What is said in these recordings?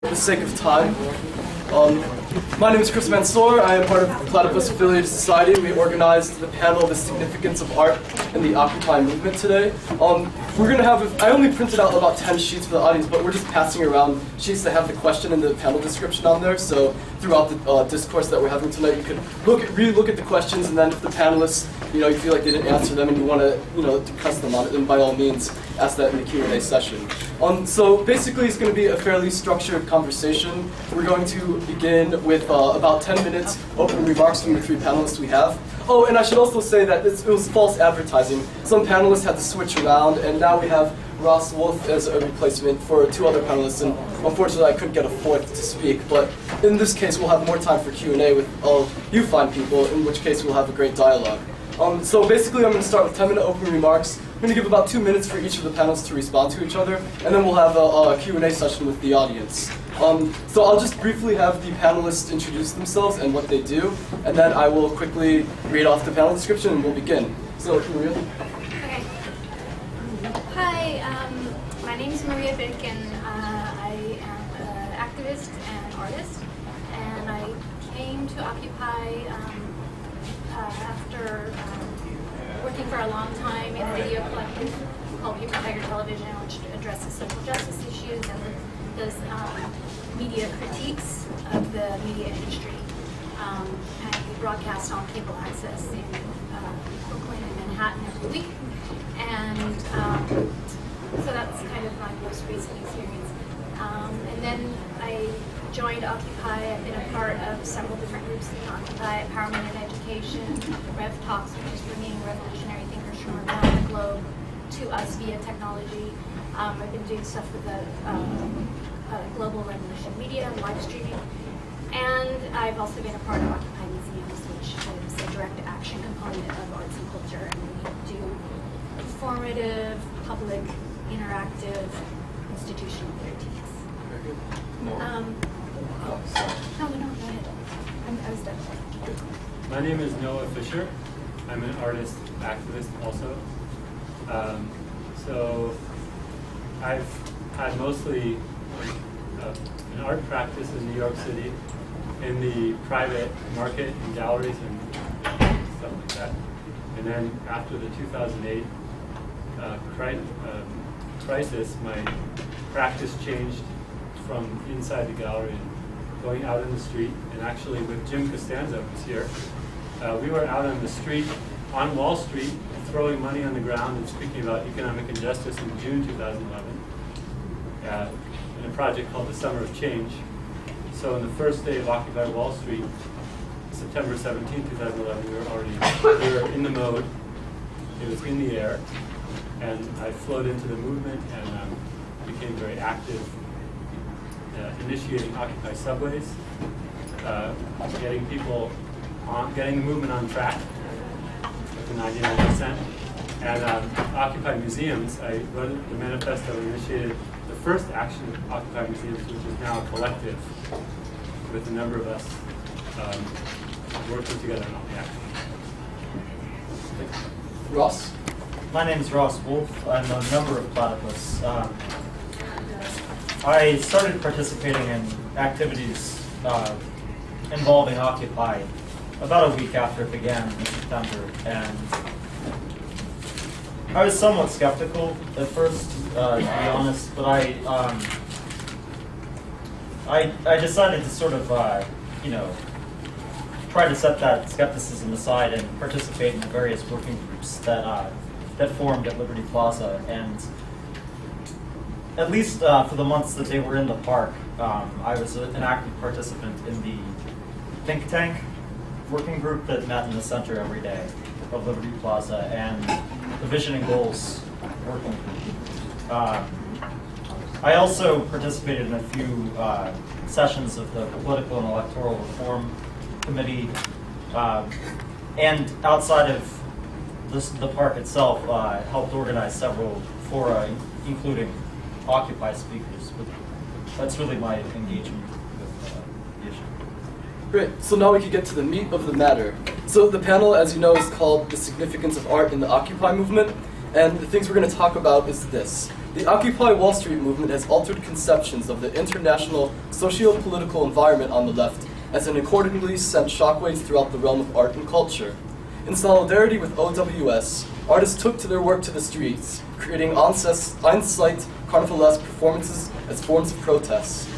For the sake of time, my name is Chris Mansour. I am part of the Platypus Affiliated Society. We organized the panel The Significance of Art in the Occupy Movement today. We're going to have, I only printed out about 10 sheets for the audience, but we're just passing around sheets that have the question and the panel description on there. So throughout the discourse that we're having tonight, you can really look at the questions, and then if the panelists, you feel like they didn't answer them and you want to press them on it, then by all means, ask that in the Q&A session. So basically, it's going to be a fairly structured conversation. We're going to begin with about 10 minutes open remarks from the three panelists we have. Oh, and I should also say that it was false advertising. Some panelists had to switch around, and now we have Ross Wolf as a replacement for two other panelists, and unfortunately I couldn't get a fourth to speak, but in this case we'll have more time for Q&A with all you fine people, in which case we'll have a great dialogue. So basically I'm going to start with 10-minute open remarks. I'm going to give about 2 minutes for each of the panelists to respond to each other, and then we'll have a Q&A session with the audience. So I'll just briefly have the panelists introduce themselves and what they do, and then I will quickly read off the panel description and we'll begin. So, Maria? Okay. Hi, my name is Maria Bick, and I am an activist and artist, and I came to Occupy after working for a long time in a video collective called Paper Tiger Television, which addresses social justice issues and does media critiques of the media industry. And we broadcast on cable access in Brooklyn and Manhattan every week. And so that's kind of my most recent experience. And then I joined Occupy. I've been a part of several different groups in Occupy: Empowerment and Education, Rev Talks, which is bringing revolutionary thinkers from around the globe to us via technology. I've been doing stuff with the Global Revolution Media and live streaming. And I've also been a part of Occupy Museums, which is a direct action component of arts and culture. And we do performative, public, interactive, institutional critiques. Very good. No, go ahead. I was done. My name is Noah Fisher. I'm an artist, activist also. So I've had mostly an art practice in New York City in the private market and galleries and stuff like that. And then after the 2008 crisis, my practice changed from inside the gallery and going out in the street. And actually with Jim Costanza, who's here, we were out on the street, on Wall Street, throwing money on the ground and speaking about economic injustice in June 2011 in a project called the Summer of Change. So on the first day of Occupy Wall Street, September 17, 2011, we were in the mode. It was in the air, and I flowed into the movement and became very active, initiating Occupy subways, getting people on, getting the movement on track to 99%. And Occupy Museums, I wrote the manifesto and initiated the first action of Occupy Museums, which is now a collective with a number of us working together on the action. Ross? My name is Ross Wolf. I'm a member of Platypus. I started participating in activities involving Occupy about a week after it began in September, and I was somewhat skeptical at first, to be honest, but I decided to sort of, try to set that skepticism aside and participate in the various working groups that formed at Liberty Plaza. And at least for the months that they were in the park, I was an active participant in the think tank working group that met in the center every day of Liberty Plaza, and the Vision and Goals working group. I also participated in a few sessions of the Political and Electoral Reform Committee, and outside of the park itself, helped organize several fora, including Occupy speakers. But that's really my engagement with the issue. Great, so now we can get to the meat of the matter. So the panel, as you know, is called The Significance of Art in the Occupy Movement, and the things we're going to talk about is this: The Occupy Wall Street movement has altered conceptions of the international socio-political environment on the left, as it accordingly sent shockwaves throughout the realm of art and culture. In solidarity with OWS, artists took to their work to the streets, creating on-site carnivalesque performances as forms of protest.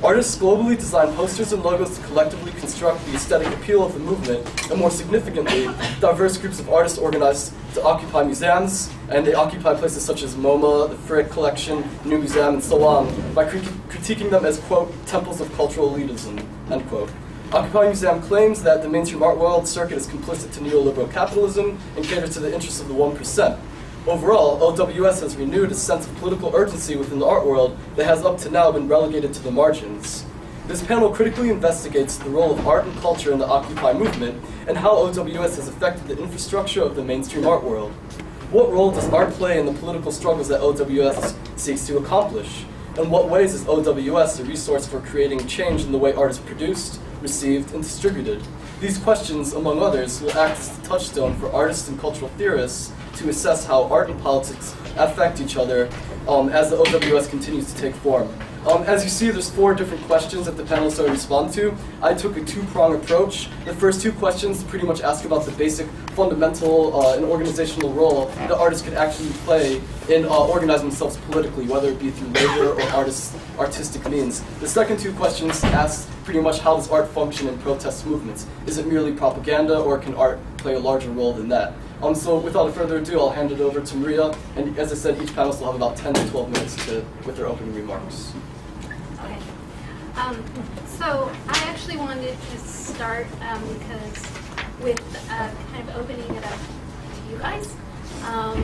Artists globally designed posters and logos to collectively construct the aesthetic appeal of the movement, and more significantly, diverse groups of artists organized to occupy museums, and they occupy places such as MoMA, the Frick Collection, New Museum, and so on, by critiquing them as, quote, temples of cultural elitism, end quote. Occupy Museum claims that the mainstream art world circuit is complicit to neoliberal capitalism and caters to the interests of the 1%. Overall, OWS has renewed a sense of political urgency within the art world that has up to now been relegated to the margins. This panel critically investigates the role of art and culture in the Occupy movement and how OWS has affected the infrastructure of the mainstream art world. What role does art play in the political struggles that OWS seeks to accomplish? In what ways is OWS a resource for creating change in the way art is produced, received, and distributed? These questions, among others, will act as the touchstone for artists and cultural theorists to assess how art and politics affect each other as the OWS continues to take form. As you see, there's 4 different questions that the panelists are responding to. I took a 2-prong approach. The first 2 questions pretty much ask about the basic fundamental and organizational role that artists could actually play in organizing themselves politically, whether it be through labor or artistic means. The second 2 questions ask pretty much how does art function in protest movements? Is it merely propaganda, or can art play a larger role than that? So without further ado, I'll hand it over to Maria, and as I said, each panelist will have about 10 to 12 minutes with their opening remarks. Okay. So I actually wanted to start because with kind of opening it up to you guys. I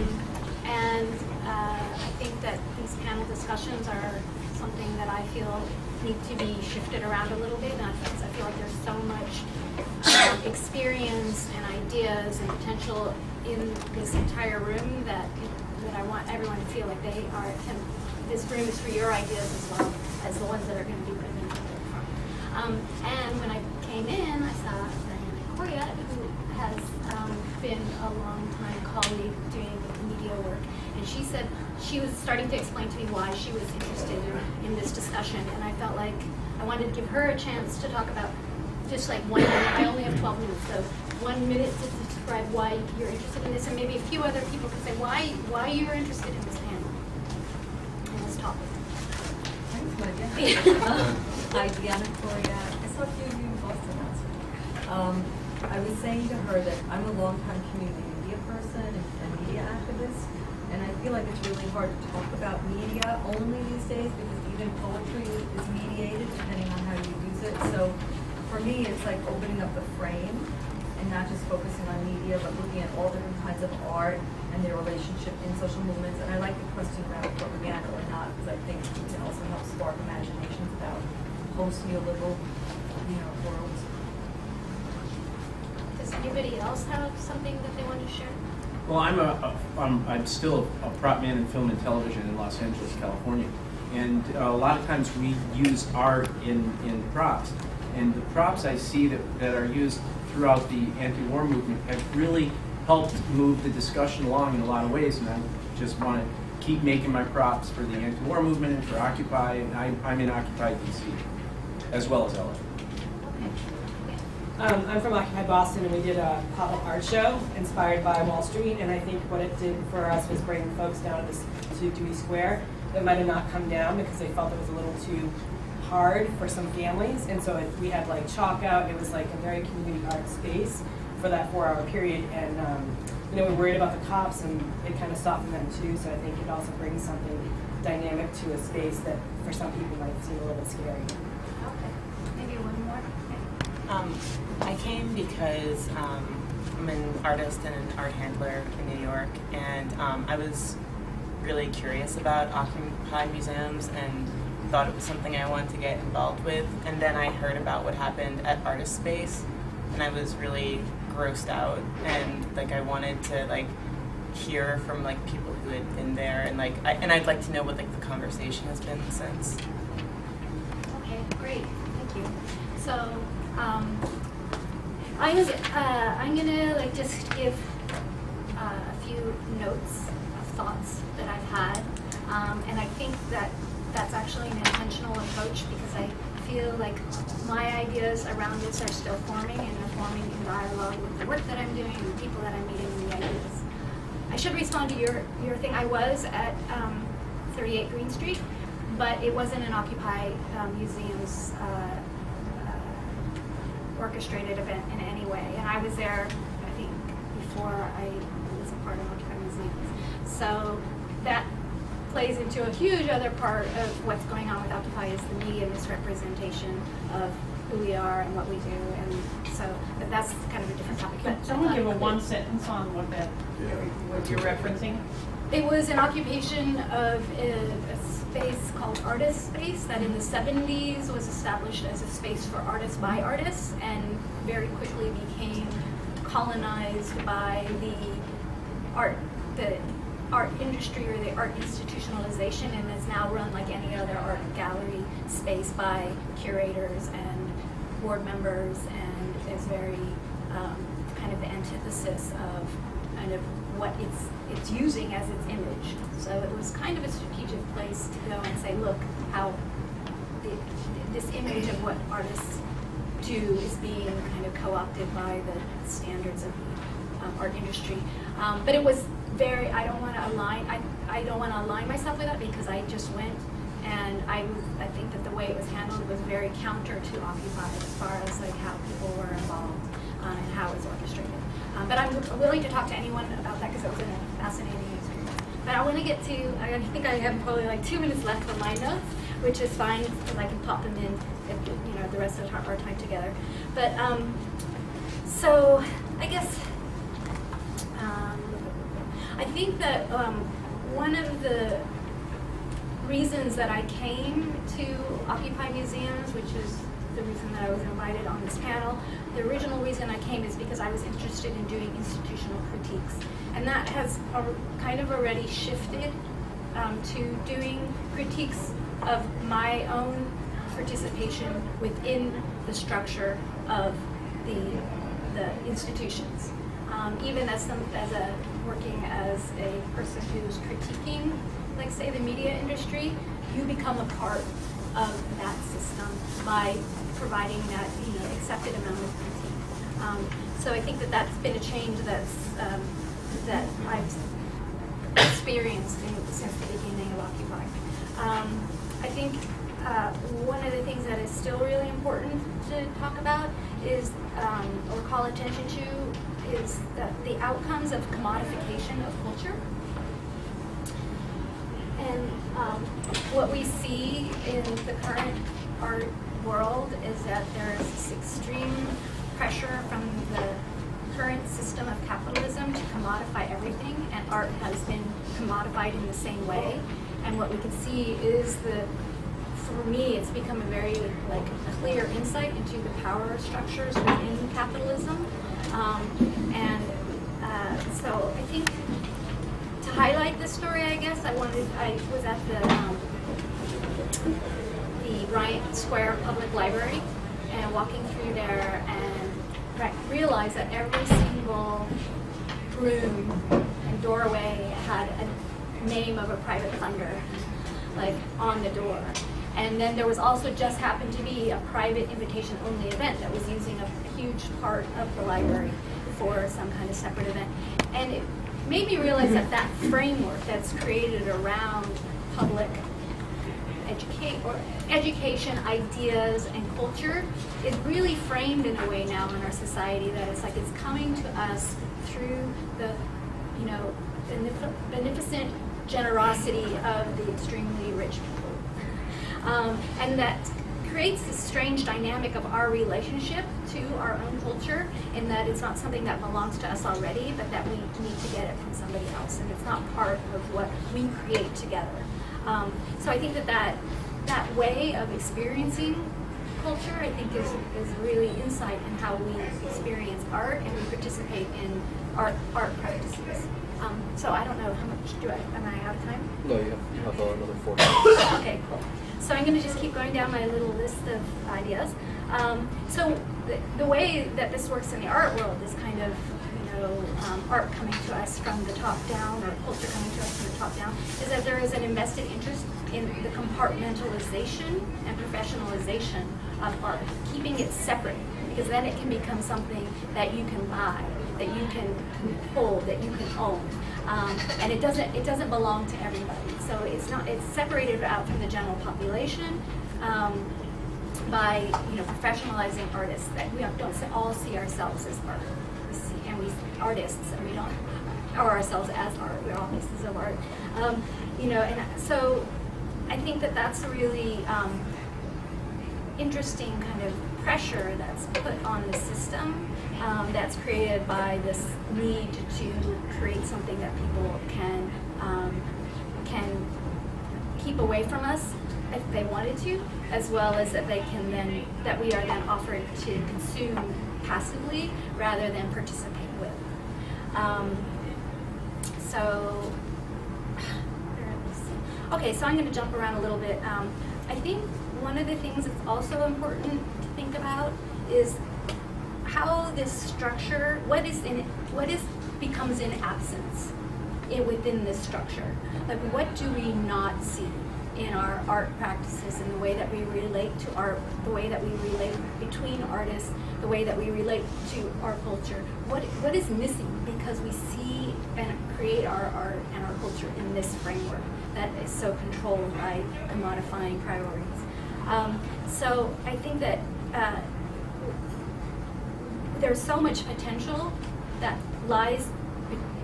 think that these panel discussions are something that I feel need to be shifted around a little bit, because I feel like there's so much experience and ideas and potential in this entire room that I want everyone to feel like they are, this room is for your ideas as well as the ones that are going to be presented from. And when I came in, I saw Diana Korea, who has been a long-time colleague doing media work, and she said she was starting to explain to me why she was interested in this discussion, and I felt like I wanted to give her a chance to talk about just like 1 minute. I only have 12 minutes, so 1 minute to describe why you're interested in this, and maybe a few other people can say why you're interested in this panel and this topic. Thanks, Maria. Hi, Diana Korea. I saw a few of you in Boston last week. I was saying to her that I'm a long-time community media person and media activist, and I feel like it's really hard to talk about media only these days because even poetry is mediated depending on how you use it. So for me, it's like opening up the frame and not just focusing on media, but looking at all different kinds of art and their relationship in social movements. And I like the question about propaganda or not, because I think it can also help spark imaginations about post-neoliberal, worlds. Does anybody else have something that they want to share? Well, I'm still a prop man in film and television in Los Angeles, California, and a lot of times we use art in props, and the props I see that are used throughout the anti-war movement have really helped move the discussion along in a lot of ways, and I just want to keep making my props for the anti-war movement and for Occupy, and I'm in Occupy DC, as well as LA. I'm from Occupy Boston, and we did a pop-up art show inspired by Wall Street, and I think what it did for us was bring folks down to Dewey Square that might have not come down because they felt it was a little too hard for some families, and so we had like chalk out. It was like a very community art space for that 4-hour period, and we were worried about the cops, and it kind of softened them too, so I think it also brings something dynamic to a space that for some people might seem a little bit scary. Okay, maybe one more. I came because I'm an artist and an art handler in New York, and I was really curious about Occupy museums and thought it was something I wanted to get involved with. And then I heard about what happened at Artist Space, and I was really grossed out, and I wanted to hear from people who had been there, and I'd like to know what the conversation has been since. Okay, great, thank you. So I'm gonna just give a few notes of thoughts that I've had And I think that that's actually an intentional approach because I feel like my ideas around this are still forming, and they're forming in dialogue with the work that I'm doing and the people that I'm meeting and the ideas. I should respond to your thing. I was at 38 Green Street, but it wasn't an Occupy Museum's orchestrated event in any way. And I was there, I think, before I was a part of Occupy Museums. So that plays into a huge other part of what's going on with Occupy is the media misrepresentation of who we are and what we do. And so that's kind of a different topic. But someone give a one sentence on what you're referencing? It was an occupation of a space called Artist Space that in the 70s was established as a space for artists by artists and very quickly became colonized by the art industry or the art institutionalization, and is now run like any other art gallery space by curators and board members, and is very kind of the antithesis of kind of what it's using as its image. So it was kind of a strategic place to go and say, look, how this image of what artists do is being kind of co-opted by the standards of the art industry. But it was very, I don't want to align myself with that because I just went, and I think that the way it was handled was very counter to Occupy as far as like how people were involved and how it was orchestrated. But I'm willing to talk to anyone about that because it was a fascinating experience. But I want to get to, I think I have probably like 2 minutes left on my notes, which is fine because I can pop them in at the rest of our time together. But so I guess I think that one of the reasons that I came to Occupy Museums, which is the reason that I was invited on this panel, the original reason I came is because I was interested in doing institutional critiques. And that has kind of already shifted to doing critiques of my own participation within the structure of the institutions. Even as working as a person who's critiquing, like say the media industry, you become a part of that system by providing that accepted amount of critique. So I think that that's been a change that I've experienced since the beginning of Occupy. I think one of the things that is still really important to talk about is, or call attention to, is the outcomes of commodification of culture. And what we see in the current art world is that there is this extreme pressure from the current system of capitalism to commodify everything, and art has been commodified in the same way. And what we can see is for me, it's become a very clear insight into the power structures within capitalism. So I think to highlight this story, I guess I was at the Bryant Square Public Library and walking through there and realized that every single room and doorway had a name of a private funder on the door. And then there was also just happened to be a private invitation-only event that was using a huge part of the library for some kind of separate event. And it made me realize that that framework that's created around public education, ideas, and culture is really framed in a way now in our society that it's it's coming to us through the beneficent generosity of the extremely rich people. And that creates this strange dynamic of our relationship to our own culture, in that it's not something that belongs to us already, but that we need to get it from somebody else, and it's not part of what we create together. So I think that way of experiencing culture, I think, is really insight in how we experience art and we participate in art practices. So I don't know how much am I out of time? No, you have another 4 minutes. Okay, cool. So I'm going to just keep going down my little list of ideas. So the way that this works in the art world is kind of, art coming to us from the top down, or culture coming to us from the top down, is that there is an invested interest in the compartmentalization and professionalization of art, keeping it separate, because then it can become something that you can buy, that you can hold, that you can own, and it doesn't belong to everybody. So it's separated out from the general population by professionalizing artists, that we don't all see ourselves as art. We artists, and we don't, or ourselves as art. We're all pieces of art, and so I think that that's a really interesting kind of pressure that's put on the system, that's created by this need to create something that people can keep away from us if they wanted to, as well as that we are then offered to consume passively rather than participate with. Okay, so I'm going to jump around a little bit. I think one of the things that's also important to think about is how this structure, becomes in absence within this structure. Like, what do we not see in our art practices, in the way that we relate to art, the way that we relate between artists, the way that we relate to our culture? What is missing because we see and create our art and our culture in this framework that is so controlled by commodifying priorities? So I think that there's so much potential that lies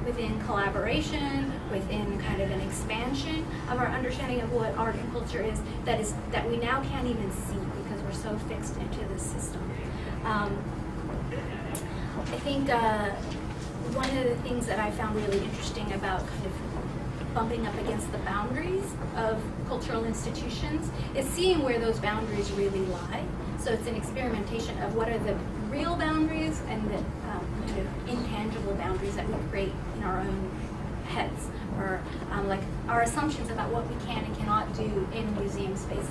within collaboration, within kind of an expansion of our understanding of what art and culture is, that we now can't even see because we're so fixed into this system. I think one of the things that I found really interesting about kind of bumping up against the boundaries of cultural institutions is seeing where those boundaries really lie. So it's an experimentation of what are the real boundaries and the kind of intangible boundaries that we create in our own heads, or like our assumptions about what we can and cannot do in museum spaces.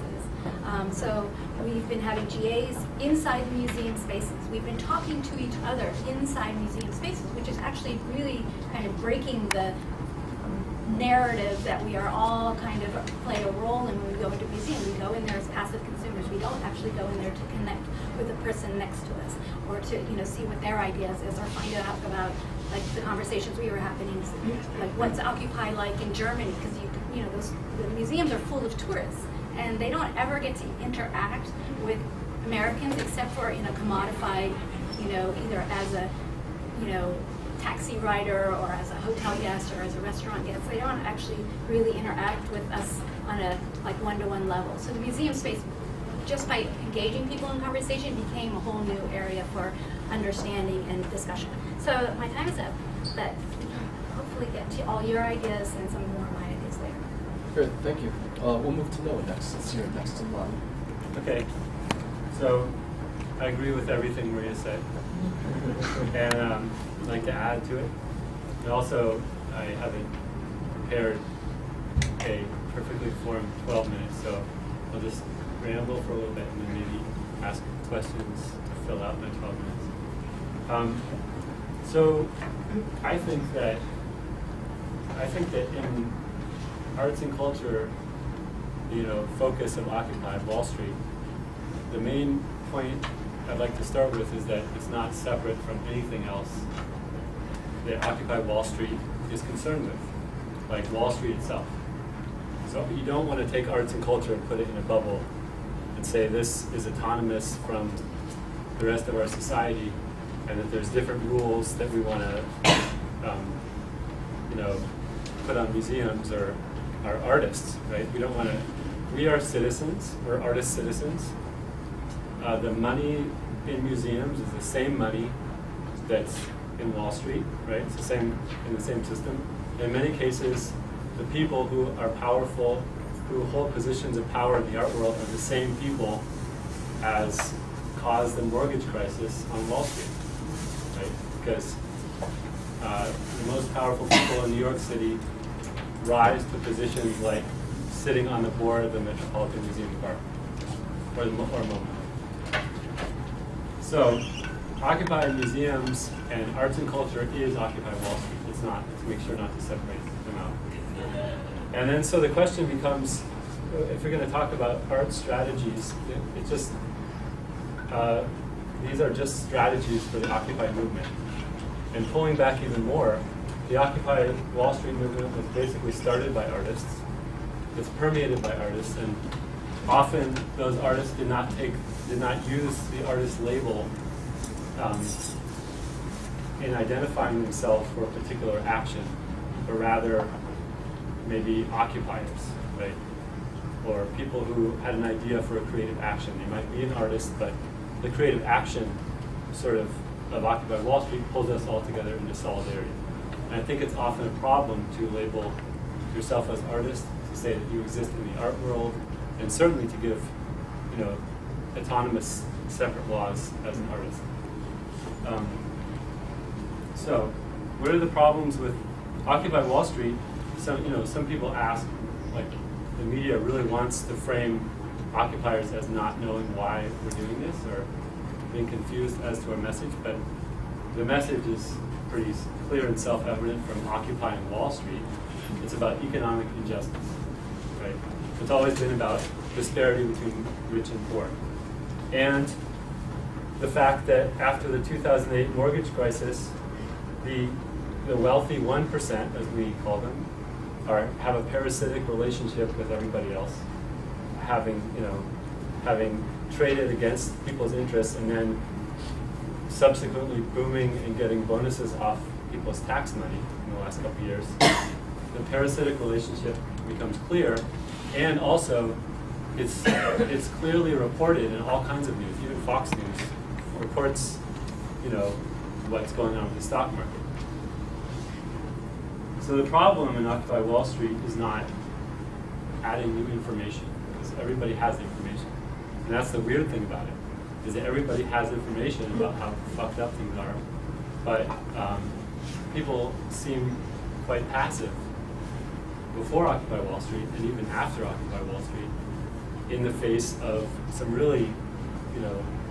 So we've been having GAs inside museum spaces. We've been talking to each other inside museum spaces, which is actually really kind of breaking the narrative that we are all kind of play a role in when we go into a museum. We go in there as passive consumers. We don't actually go in there to connect with the person next to us, or to see what their ideas is, or find out about like the conversations we were having, like what's Occupy like in Germany, because the museums are full of tourists and they don't ever get to interact with Americans except for in a commodified, either as a taxi rider or as a hotel guest or as a restaurant guest. They don't actually really interact with us on a one-to-one level. So the museum space, just by engaging people in conversation, became a whole new area for understanding and discussion. So my time is up, but we can hopefully get to all your ideas and some more of my ideas later. Great, thank you. We'll move to Noah next. Let's hear next in line. Okay, so I agree with everything Maria said, and I'd like to add to it. And also, I haven't prepared a perfectly formed 12 minutes, so I'll just ramble for a little bit and then maybe ask questions to fill out my 12 minutes. So I think that in arts and culture, focus of Occupy Wall Street, the main point I'd like to start with is that it's not separate from anything else that Occupy Wall Street is concerned with, like Wall Street itself. So you don't want to take arts and culture and put it in a bubble and say this is autonomous from the rest of our society, and that there's different rules that we want to, put on museums or our artists, right? We don't want to. We are citizens. We're artist citizens. The money in museums is the same money that's in Wall Street, right? It's the same in the same system. In many cases, the people who are powerful, who hold positions of power in the art world, are the same people as caused the mortgage crisis on Wall Street, right? Because the most powerful people in New York City rise to positions like sitting on the board of the Metropolitan Museum of Art, or MoMA. So Occupy museums and arts and culture is Occupy Wall Street. It's not, to make sure not to separate them out. And then so the question becomes, if we're going to talk about art strategies, it's just, these are just strategies for the Occupy movement. And pulling back even more, the Occupy Wall Street movement was basically started by artists. It's permeated by artists, and often those artists did not use the artist label in identifying themselves for a particular action, but rather maybe occupiers, right? Or people who had an idea for a creative action. They might be an artist, but the creative action sort of Occupy Wall Street pulls us all together into solidarity. And I think it's often a problem to label yourself as artist, to say that you exist in the art world, and certainly to give, autonomous, separate laws as an artist. So, what are the problems with Occupy Wall Street? Some people ask, like, the media really wants to frame occupiers as not knowing why we're doing this, or being confused as to our message, but the message is pretty clear and self-evident from Occupying Wall Street. It's about economic injustice, right? It's always been about disparity between rich and poor. And the fact that after the 2008 mortgage crisis, the wealthy 1%, as we call them, have a parasitic relationship with everybody else, having traded against people's interests and then subsequently booming and getting bonuses off people's tax money in the last couple of years. The parasitic relationship becomes clear, and also it's clearly reported in all kinds of news. Even Fox News reports, what's going on with the stock market. So the problem in Occupy Wall Street is not adding new information, because everybody has information. And that's the weird thing about it, is that everybody has information about how fucked up things are, but people seem quite passive before Occupy Wall Street and even after Occupy Wall Street in the face of some really,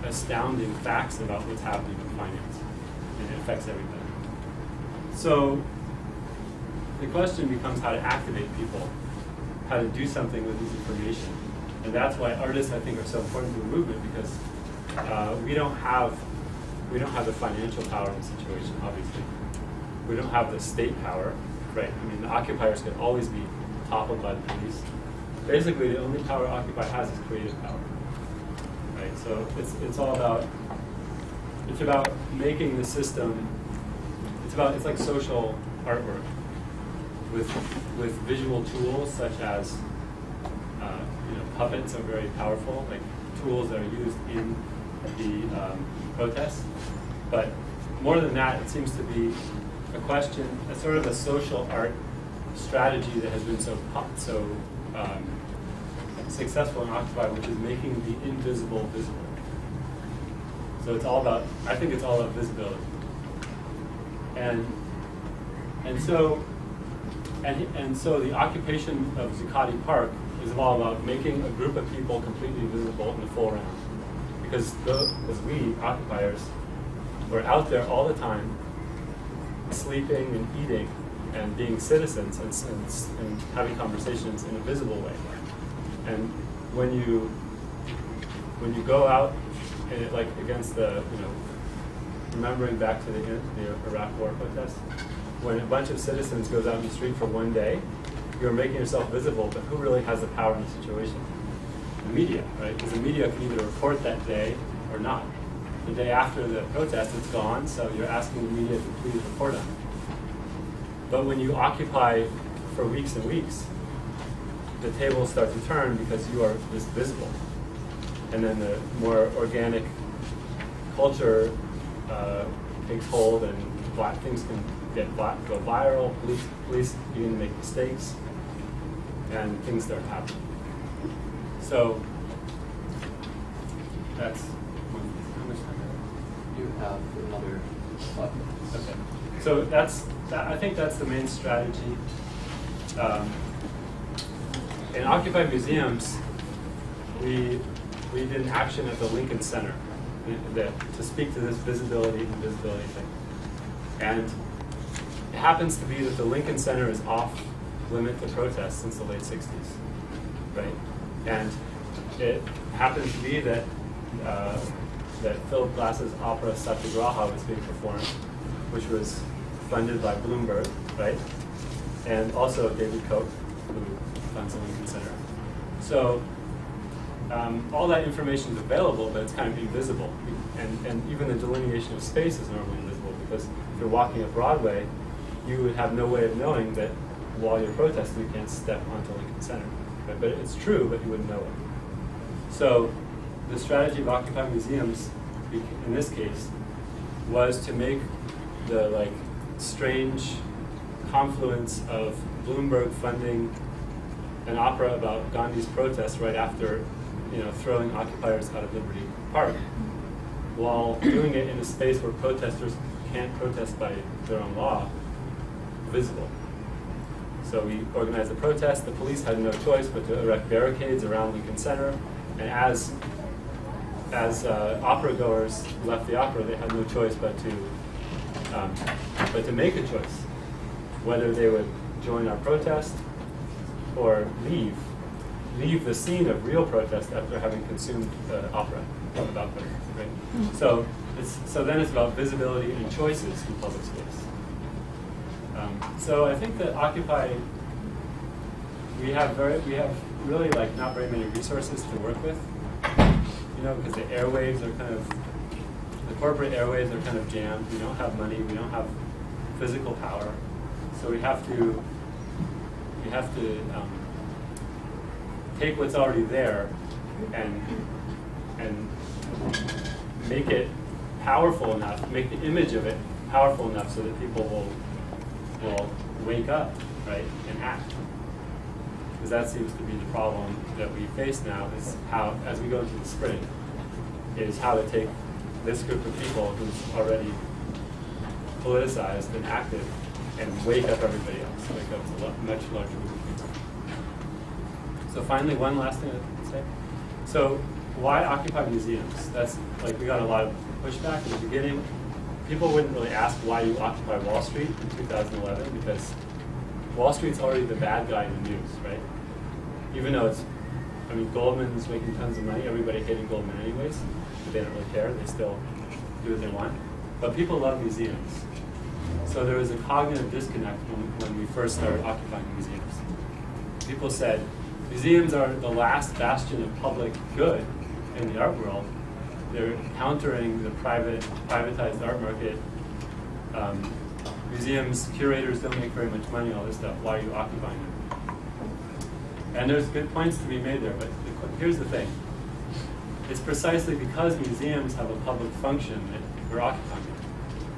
astounding facts about what's happening in finance, and it affects everybody. So the question becomes how to activate people, how to do something with this information. And that's why artists, I think, are so important to the movement, because we don't have the financial power in the situation, obviously. We don't have the state power, right? I mean, the occupiers could always be toppled by the police. Basically, the only power Occupy has is creative power, right? So it's all about, it's about making the system, it's like social artwork with visual tools such as, puppets are very powerful, like tools that are used in the protests. But more than that, it seems to be a question, a sort of a social art strategy that has been so successful in Occupy, which is making the invisible visible. So it's all about, I think it's all about visibility. And so the occupation of Zuccotti Park is all about making a group of people completely visible in the full round. Because we, occupiers, we're out there all the time, sleeping and eating and being citizens and having conversations in a visible way. And when you go out, like against the, remembering back to the Iraq War protests, when a bunch of citizens goes out in the street for one day, you're making yourself visible, but who really has the power in the situation? The media, right? Because the media can either report that day or not. The day after the protest, it's gone, so you're asking the media to please report on it. But when you occupy for weeks and weeks, the tables start to turn because you are this visible. And then the more organic culture takes hold, and things can go viral, police begin to make mistakes, and things start happening. So that's how much time do You have another 5 minutes. Okay. So I think that's the main strategy. In Occupy Museums, we did an action at the Lincoln Center. to speak to this visibility and invisibility thing. And it happens to be that the Lincoln Center is off limit to protest since the late 60s, right? And it happens to be that that Philip Glass's opera Satyagraha was being performed, which was funded by Bloomberg, right? And also David Koch, who funds the Lincoln Center. So all that information is available, but it's kind of invisible. And even the delineation of space is normally invisible, because if you're walking up Broadway, you would have no way of knowing that while you're protesting, you can't step onto Lincoln Center. Right? But it's true, but you wouldn't know it. So the strategy of Occupy Museums, in this case, was to make the strange confluence of Bloomberg funding an opera about Gandhi's protest right after throwing occupiers out of Liberty Park, while doing it in a space where protesters can't protest by their own law, visible. So we organized a protest. The police had no choice but to erect barricades around Lincoln Center, and as opera goers left the opera, they had no choice but to make a choice whether they would join our protest or leave the scene of real protest after having consumed the opera about them, right? So then it's about visibility and choices in public space. So I think that Occupy, we have really not very many resources to work with, because the airwaves are the corporate airwaves are kind of jammed. We don't have money. We don't have physical power. So we have to take what's already there and make it powerful enough, make the image of it powerful enough so that people will wake up, right, and act. Because that seems to be the problem that we face now, is how, as we go into the spring, is how to take this group of people who's already politicized and active and wake up everybody else, wake up a much larger group of people. So finally, one last thing I'd say. So why Occupy Museums? That's we got a lot of pushback in the beginning. People wouldn't really ask why you occupy Wall Street in 2011, because Wall Street's already the bad guy in the news, right? Even though Goldman's making tons of money, everybody hating Goldman anyways, but they don't really care, they still do what they want. But people love museums. So there was a cognitive disconnect when we first started occupying museums. People said, museums are the last bastion of public good in the art world. They're countering the privatized art market. Museums, curators don't make very much money, all this stuff. Why are you occupying them? And there's good points to be made there, but here's the thing. It's precisely because museums have a public function that we're occupying them.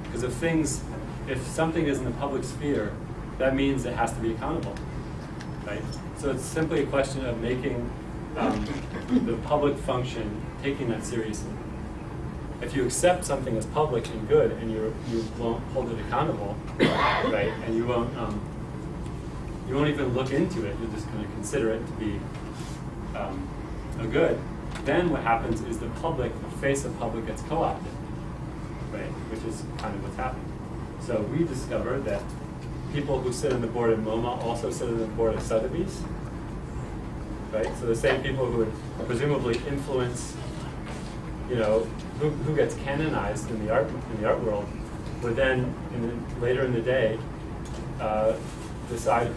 Because if something is in the public sphere, that means it has to be accountable, right? So it's simply a question of making the public function, taking that seriously. If you accept something as public and good, and you won't hold it accountable, right? And you won't even look into it. You're just going to consider it to be a good. Then what happens is the face of public gets co-opted, right? Which is kind of what's happening. So we discovered that people who sit on the board of MoMA also sit on the board of Sotheby's, right? So the same people who would presumably influence, who gets canonized in the art world, would then later in the day decide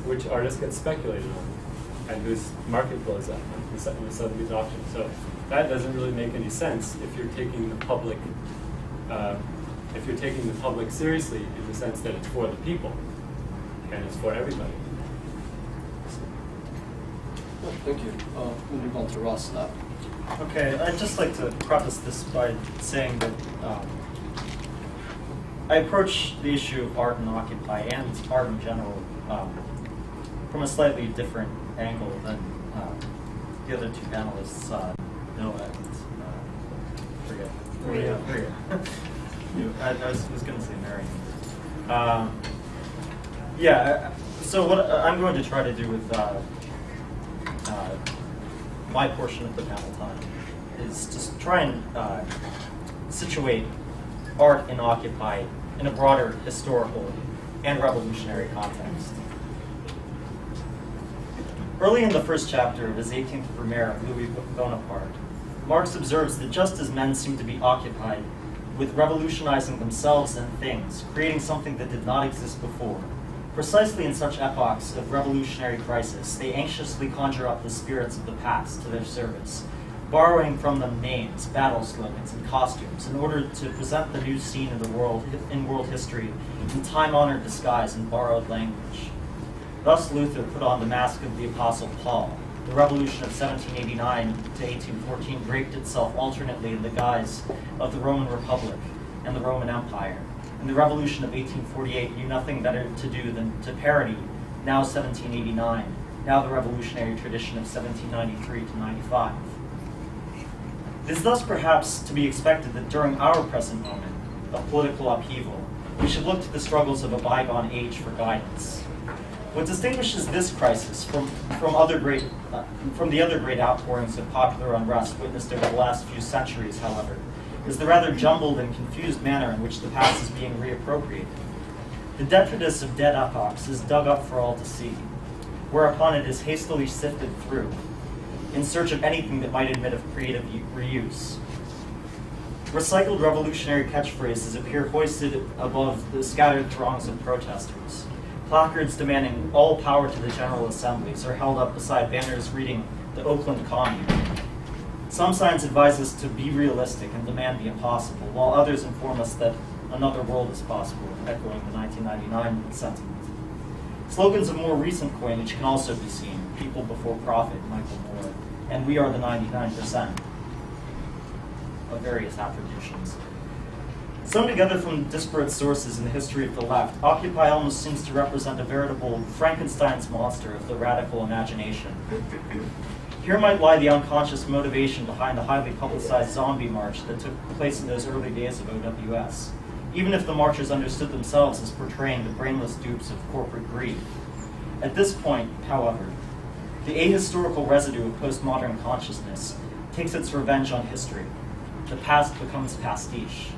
which artist gets speculated on, and whose market blows up in the Sotheby's auction. So that doesn't really make any sense if you're taking the public. If you're taking the public seriously in the sense that it's for the people and it's for everybody. Well, thank you. We'll move on to Ross now. Okay, I'd just like to preface this by saying that I approach the issue of art and Occupy and art in general from a slightly different angle than the other two panelists, Noah and Maria. I was going to say Mary. So what I'm going to try to do with my portion of the panel time is to try and situate art in Occupy in a broader historical and revolutionary context. Early in the first chapter of his 18th Brumaire of Louis Bonaparte, Marx observes that just as men seem to be occupied with revolutionizing themselves and things, creating something that did not exist before, precisely in such epochs of revolutionary crisis, they anxiously conjure up the spirits of the past to their service, borrowing from them names, battle slogans, and costumes in order to present the new scene in world history in time-honored disguise and borrowed language. Thus Luther put on the mask of the Apostle Paul. The revolution of 1789 to 1814 draped itself alternately in the guise of the Roman Republic and the Roman Empire. And the revolution of 1848 knew nothing better to do than to parody now 1789, now the revolutionary tradition of 1793 to 95. It is thus perhaps to be expected that during our present moment of political upheaval, we should look to the struggles of a bygone age for guidance. What distinguishes this crisis from the other great outpourings of popular unrest witnessed over the last few centuries, however, is the rather jumbled and confused manner in which the past is being reappropriated. The detritus of dead epochs is dug up for all to see, whereupon it is hastily sifted through, in search of anything that might admit of creative reuse. Recycled revolutionary catchphrases appear hoisted above the scattered throngs of protesters. Placards demanding all power to the General Assemblies are held up beside banners reading the Oakland Commune. Some signs advise us to be realistic and demand the impossible, while others inform us that another world is possible, echoing the 1999 sentiment. Slogans of more recent coinage can also be seen: people before profit, Michael Moore, and we are the 99%, of various attributions. Sewn together from disparate sources in the history of the left, Occupy almost seems to represent a veritable Frankenstein's monster of the radical imagination. Here might lie the unconscious motivation behind the highly publicized zombie march that took place in those early days of OWS, even if the marchers understood themselves as portraying the brainless dupes of corporate greed. At this point, however, the ahistorical residue of postmodern consciousness takes its revenge on history. The past becomes pastiche.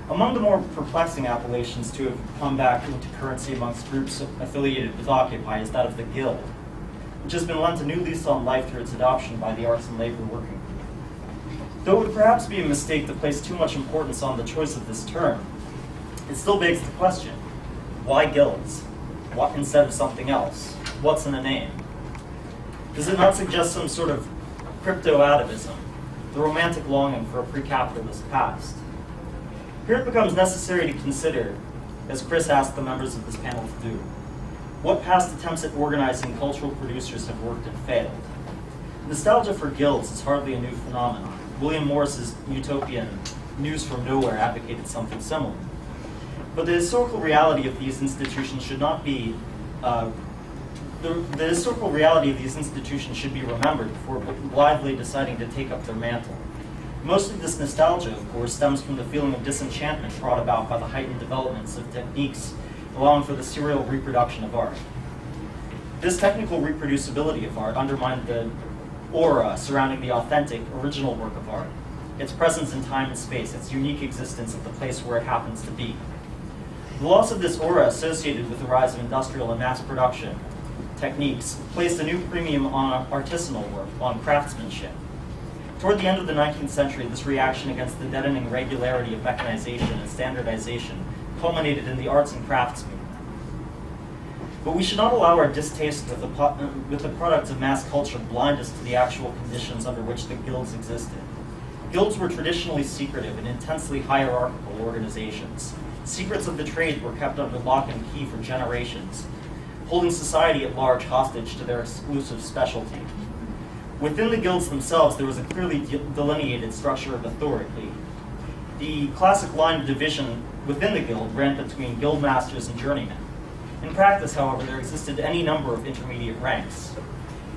Among the more perplexing appellations to have come back into currency amongst groups affiliated with Occupy is that of the Guild, which has been lent a new lease on life through its adoption by the Arts and Labor Working Group. Though it would perhaps be a mistake to place too much importance on the choice of this term, it still begs the question: why guilds? What instead of something else? What's in a name? Does it not suggest some sort of crypto-atavism, the romantic longing for a pre-capitalist past? Here it becomes necessary to consider, as Chris asked the members of this panel to do, what past attempts at organizing cultural producers have worked and failed. Nostalgia for guilds is hardly a new phenomenon. William Morris's utopian News from Nowhere advocated something similar. But the historical reality of these institutions should not be the historical reality of these institutions should be remembered before blithely deciding to take up their mantle. Most of this nostalgia, of course, stems from the feeling of disenchantment brought about by the heightened developments of techniques allowing for the serial reproduction of art. This technical reproducibility of art undermined the aura surrounding the authentic, original work of art, its presence in time and space, its unique existence at the place where it happens to be. The loss of this aura associated with the rise of industrial and mass production techniques placed a new premium on artisanal work, on craftsmanship. Toward the end of the 19th century, this reaction against the deadening regularity of mechanization and standardization culminated in the arts and crafts movement. But we should not allow our distaste with the products of mass culture blind us to the actual conditions under which the guilds existed. Guilds were traditionally secretive and intensely hierarchical organizations. Secrets of the trade were kept under lock and key for generations, holding society at large hostage to their exclusive specialty. Within the guilds themselves, there was a clearly delineated structure of authority. The classic line of division within the guild ran between guild masters and journeymen. In practice, however, there existed any number of intermediate ranks.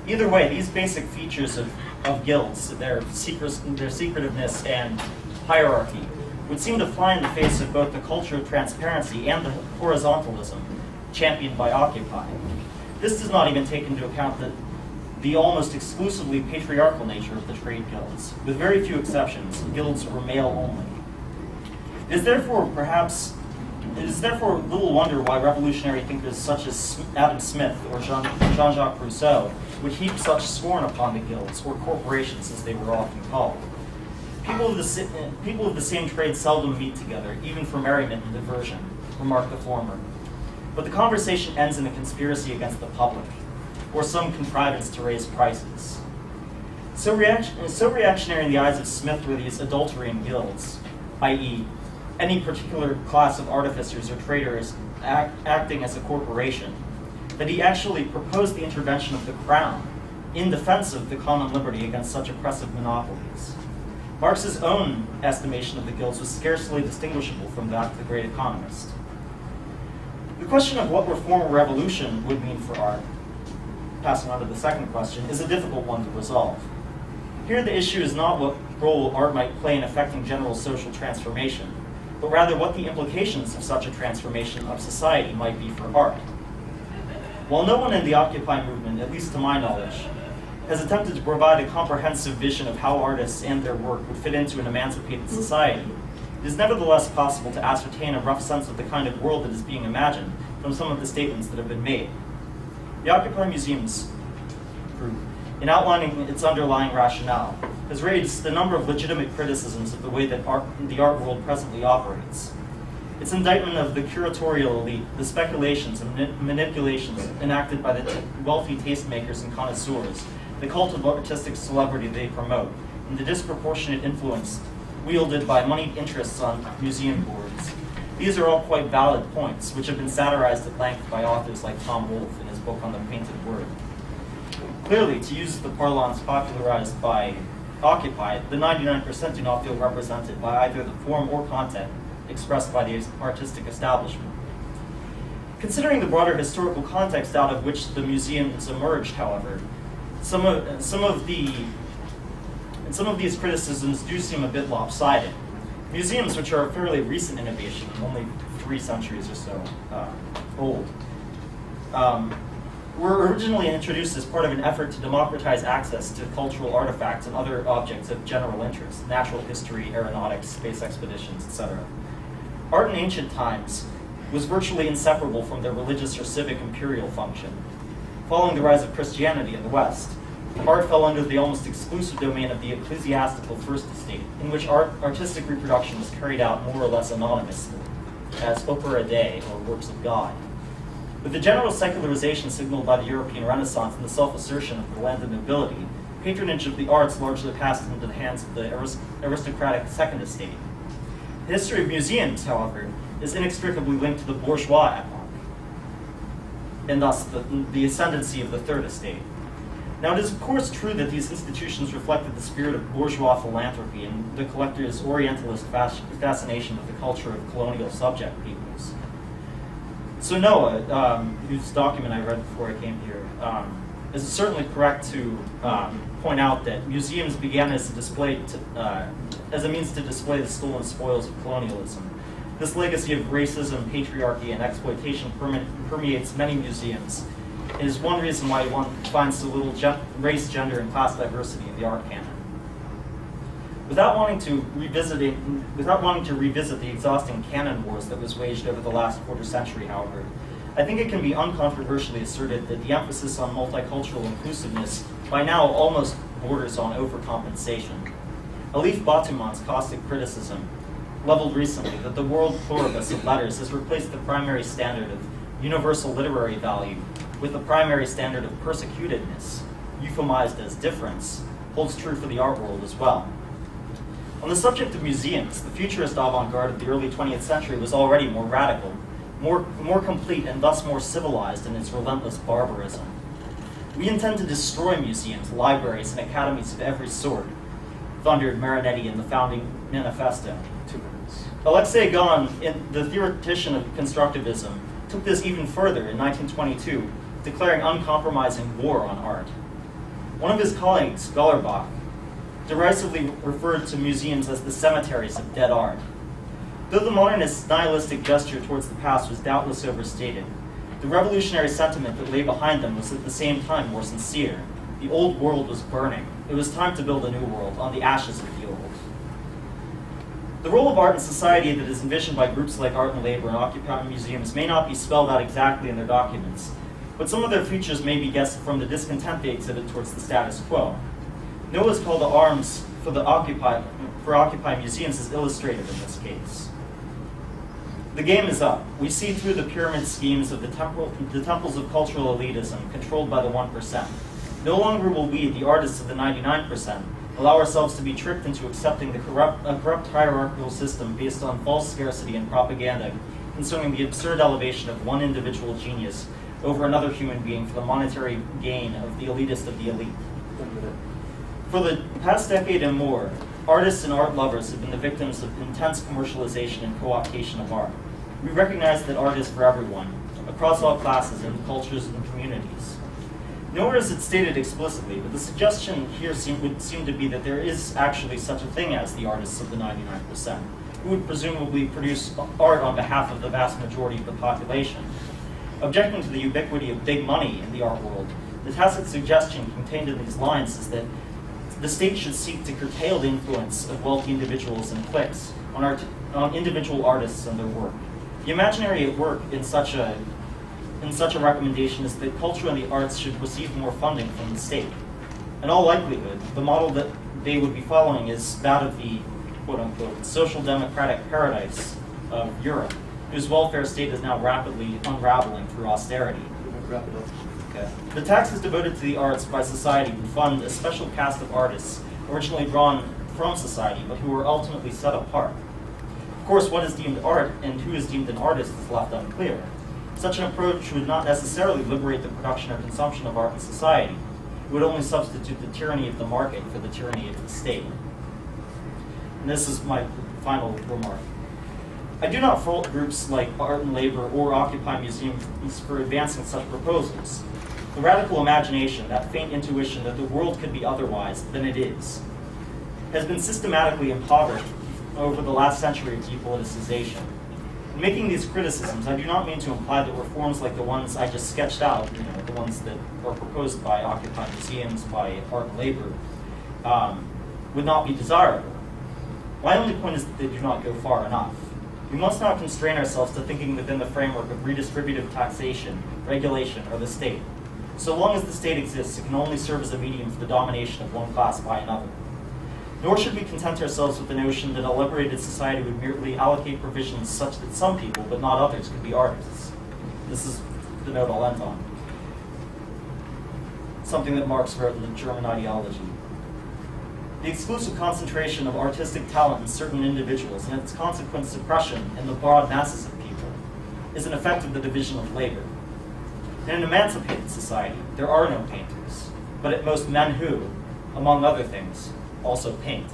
Either way, these basic features of guilds, their secretiveness and hierarchy, would seem to fly in the face of both the culture of transparency and the horizontalism championed by Occupy. This does not even take into account the almost exclusively patriarchal nature of the trade guilds. With very few exceptions, guilds were male only. It is therefore little wonder why revolutionary thinkers such as Adam Smith or Jean-Jacques Rousseau would heap such scorn upon the guilds, or corporations as they were often called. People of the same trade seldom meet together, even for merriment and diversion, remarked the former. But the conversation ends in a conspiracy against the public, or some contrivance to raise prices. So reactionary in the eyes of Smith were these adulterine guilds, i.e., any particular class of artificers or traders acting as a corporation, that he actually proposed the intervention of the crown in defense of the common liberty against such oppressive monopolies. Marx's own estimation of the guilds was scarcely distinguishable from that of the great economist. The question of what reform or revolution would mean for art, passing on to the second question, is a difficult one to resolve. Here the issue is not what role art might play in affecting general social transformation, but rather what the implications of such a transformation of society might be for art. While no one in the Occupy movement, at least to my knowledge, has attempted to provide a comprehensive vision of how artists and their work would fit into an emancipated society, it is nevertheless possible to ascertain a rough sense of the kind of world that is being imagined from some of the statements that have been made. The Occupy Museums group, in outlining its underlying rationale, has raised a number of legitimate criticisms of the way that the art world presently operates. Its indictment of the curatorial elite, the speculations and manipulations enacted by the wealthy tastemakers and connoisseurs, the cult of artistic celebrity they promote, and the disproportionate influence wielded by moneyed interests on museum boards. These are all quite valid points, which have been satirized at length by authors like Tom Wolfe in his book on the painted word. Clearly, to use the parlance popularized by Occupy, the 99% do not feel represented by either the form or content expressed by the artistic establishment. Considering the broader historical context out of which the museums emerged, however, some of these criticisms do seem a bit lopsided. Museums, which are a fairly recent innovation, only 3 centuries or so old, were originally introduced as part of an effort to democratize access to cultural artifacts and other objects of general interest, natural history, aeronautics, space expeditions, etc. Art in ancient times was virtually inseparable from their religious or civic imperial function. Following the rise of Christianity in the West, art fell under the almost exclusive domain of the ecclesiastical First Estate, in which artistic reproduction was carried out more or less anonymously, as opera dei, or works of God. With the general secularization signaled by the European Renaissance and the self-assertion of the landed nobility, patronage of the arts largely passed into the hands of the aristocratic Second Estate. The history of museums, however, is inextricably linked to the bourgeois epoch, and thus the ascendancy of the Third Estate. Now, it is of course true that these institutions reflected the spirit of bourgeois philanthropy and the collector's orientalist fascination with the culture of colonial subject peoples. So Noah, whose document I read before I came here, is certainly correct to point out that museums began as a means to display the stolen spoils of colonialism. This legacy of racism, patriarchy, and exploitation permeates many museums. It is one reason why one finds so little race, gender, and class diversity in the art canon. Without wanting to revisit the exhausting canon wars that was waged over the last quarter century, however, I think it can be uncontroversially asserted that the emphasis on multicultural inclusiveness by now almost borders on overcompensation. Alif Batuman's caustic criticism, leveled recently, that the world pluribus of letters has replaced the primary standard of universal literary value with the primary standard of persecutedness, euphemized as difference, holds true for the art world as well. On the subject of museums, the futurist avant-garde of the early 20th century was already more radical, more complete, and thus more civilized in its relentless barbarism. We intend to destroy museums, libraries, and academies of every sort, thundered Marinetti in the founding manifesto. Alexei Gon, the theoretician of constructivism, took this even further in 1922, declaring uncompromising war on art. One of his colleagues, Gallerbach, derisively referred to museums as the cemeteries of dead art. Though the modernist nihilistic gesture towards the past was doubtless overstated, the revolutionary sentiment that lay behind them was at the same time more sincere. The old world was burning. It was time to build a new world on the ashes of the old. The role of art in society that is envisioned by groups like Art and Labor and Occupy museums may not be spelled out exactly in their documents, but some of their features may be guessed from the discontent they exhibit towards the status quo. Noah's call to arms for Occupy museums is illustrative in this case. The game is up. We see through the pyramid schemes of the temples of cultural elitism controlled by the 1%. No longer will we, the artists of the 99%, allow ourselves to be tricked into accepting a corrupt hierarchical system based on false scarcity and propaganda concerning the absurd elevation of one individual genius over another human being for the monetary gain of the elitist of the elite. For the past decade and more, artists and art lovers have been the victims of intense commercialization and co-optation of art. We recognize that art is for everyone, across all classes and cultures and communities. Nowhere is it stated explicitly, but the suggestion here would seem to be that there is actually such a thing as the artists of the 99%, who would presumably produce art on behalf of the vast majority of the population. Objecting to the ubiquity of big money in the art world, the tacit suggestion contained in these lines is that the state should seek to curtail the influence of wealthy individuals and cliques on individual artists and their work. The imaginary at work in such a recommendation is that culture and the arts should receive more funding from the state. In all likelihood, the model that they would be following is that of the quote-unquote social democratic paradise of Europe, whose welfare state is now rapidly unraveling through austerity. Wrap it up. Okay. The taxes devoted to the arts by society would fund a special caste of artists originally drawn from society, but who were ultimately set apart. Of course, what is deemed art and who is deemed an artist is left unclear. Such an approach would not necessarily liberate the production or consumption of art in society. It would only substitute the tyranny of the market for the tyranny of the state. And this is my final remark. I do not fault groups like Art and Labor or Occupy museums for advancing such proposals. The radical imagination, that faint intuition that the world could be otherwise than it is, has been systematically impoverished over the last century of depoliticization. In making these criticisms, I do not mean to imply that reforms like the ones I just sketched out, the ones that are proposed by Occupy museums, by Art and Labor, would not be desirable. My only point is that they do not go far enough. We must not constrain ourselves to thinking within the framework of redistributive taxation, regulation, or the state. So long as the state exists, it can only serve as a medium for the domination of one class by another. Nor should we content ourselves with the notion that a liberated society would merely allocate provisions such that some people, but not others, could be artists. This is the note I'll end on. Something that Marx wrote in the German ideology. The exclusive concentration of artistic talent in certain individuals and its consequent suppression in the broad masses of people is an effect of the division of labor. In an emancipated society, there are no painters, but at most men who, among other things, also paint.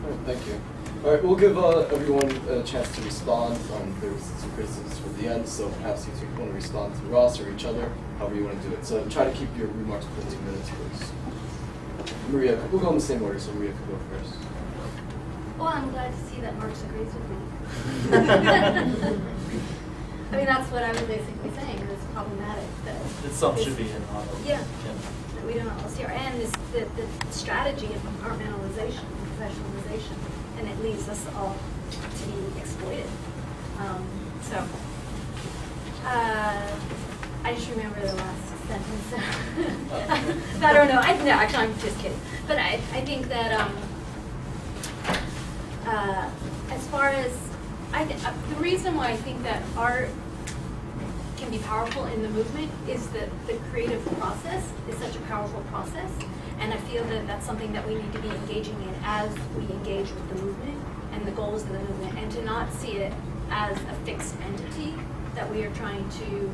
All right, thank you. All right, we'll give everyone a chance to respond. There's some criticisms for the end, so perhaps you want to respond to Ross or each other, however you want to do it. So try to keep your remarks within 2 minutes, please. Maria, we'll go in the same order, so Maria can go first. Well, I'm glad to see that Marx agrees with me. I mean, that's what I was basically saying. It's problematic that Some should be in auto. Yeah. That we don't all see, and this the strategy of compartmentalization, professionalization, and it leaves us all to be exploited. I just remember the last sentence. I don't know. No, actually, I'm just kidding. But I think that as far as the reason why I think that art can be powerful in the movement is that the creative process is such a powerful process, and I feel that that's something that we need to be engaging in as we engage with the movement and the goals of the movement, and to not see it as a fixed entity that we are trying to,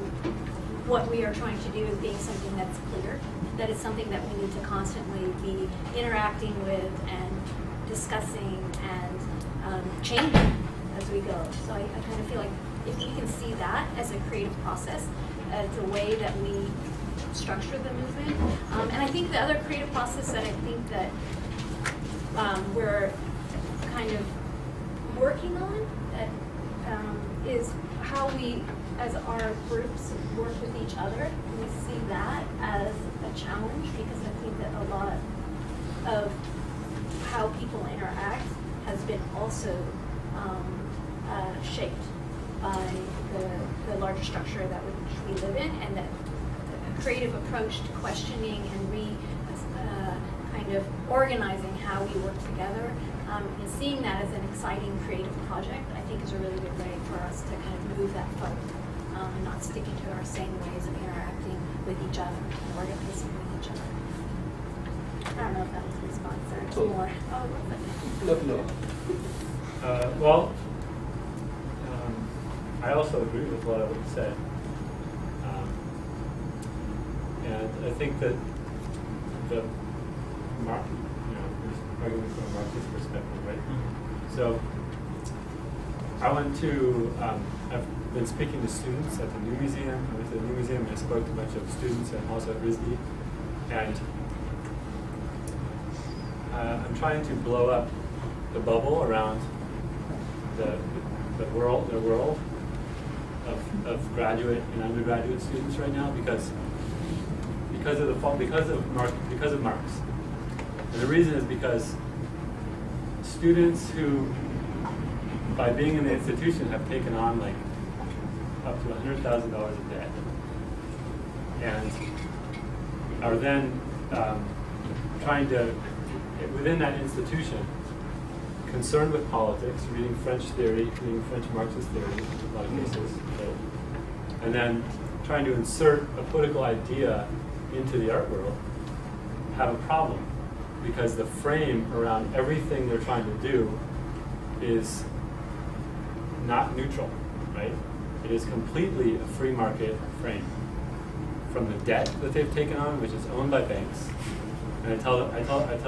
what we are trying to do is being something that's clear, that it's something that we need to constantly be interacting with and discussing and changing as we go. So I kind of feel like if we can see that as a creative process, as a way that we structure the movement, and I think the other creative process that I think that we're kind of working on, that is how we, as our groups, work with each other. We see that as a challenge because I think that a lot of how people interact has been also shaped by the larger structure that we live in, and that a creative approach to questioning and kind of organizing how we work together, and seeing that as an exciting creative project, I think is a really good way for us to kind of move that forward, and not sticking to our same ways of interacting with each other and organizing with each other. I don't know if that was a response or two more. Oh, No. Well, I also agree with what you said. And I think that the market, we're arguing from a Marxist perspective, right? So I went to, I've been speaking to students at the New Museum. I went to the New Museum and I spoke to a bunch of students and also at RISD. And I'm trying to blow up the bubble around the world of graduate and undergraduate students right now because of Marx. And the reason is because students who, by being in the institution, have taken on like up to $100,000 of debt, and are then trying to, within that institution, concerned with politics, reading French theory, reading French Marxist theory in a lot of cases, right? And then trying to insert a political idea into the art world, have a problem because the frame around everything they're trying to do is not neutral, right? It is completely a free market frame. From the debt that they've taken on, which is owned by banks, and I tell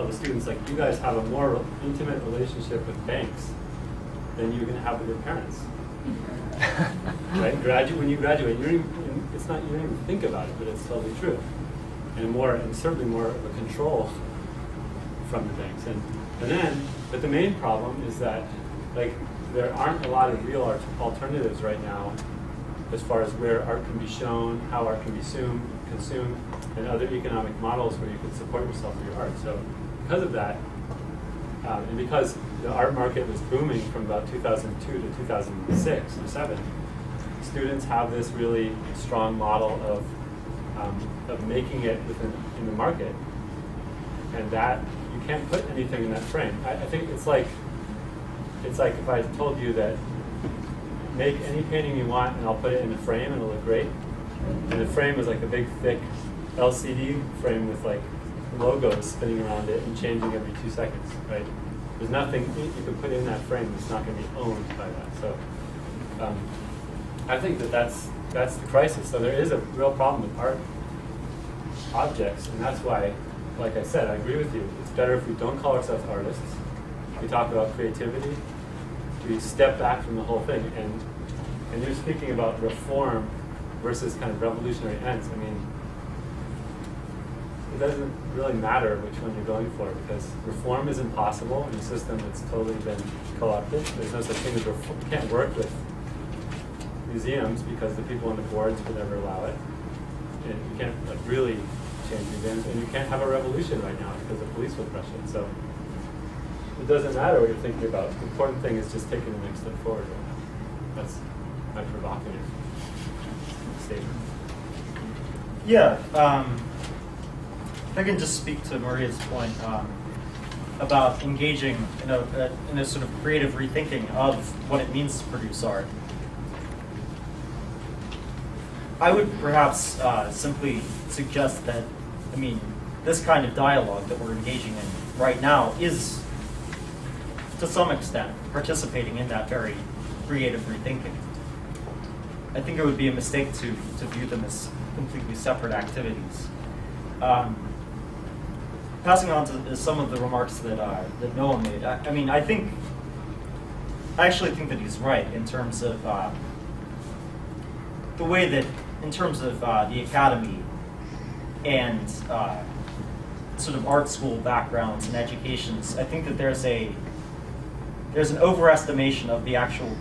the students, like, you guys have a more intimate relationship with banks than you're going to have with your parents. Right? When you graduate, you don't even think about it, but it's totally true, and certainly more of a control from the banks. But the main problem is that, like, there aren't a lot of real alternatives right now as far as where art can be shown, how art can be consumed, and other economic models where you can support yourself through your art. So because of that, and because the art market was booming from about 2002 to 2006 or 7, students have this really strong model of making it in the market, and that you can't put anything in that frame. I think it's like if I told you that make any painting you want and I'll put it in a frame and it'll look great, and the frame is like a big thick LCD frame with like logos spinning around it and changing every 2 seconds, right? There's nothing you can put in that frame that's not going to be owned by that. So I think that's the crisis. So there is a real problem with art objects, and that's why, like I said, I agree with you. It's better if we don't call ourselves artists. We talk about creativity. We step back from the whole thing. And you're speaking about reform versus kind of revolutionary ends. I mean, it doesn't really matter which one you're going for, because reform is impossible in a system that's totally been co-opted. There's no such thing as reform. You can't work with museums because the people on the boards would never allow it. And you can't really change museums, and you can't have a revolution right now because the police will crush it. So it doesn't matter what you're thinking about. The important thing is just taking the next step forward right now. That's my provocative statement. Yeah, if I can just speak to Maria's point about engaging in a sort of creative rethinking of what it means to produce art. I would perhaps simply suggest that, I mean, this kind of dialogue that we're engaging in right now is, to some extent, participating in that very creative rethinking. I think it would be a mistake to view them as completely separate activities. Passing on to some of the remarks that Noah made, I actually think that he's right in terms of the way that, in terms of the academy and sort of art school backgrounds and educations, I think that there's an overestimation of the actual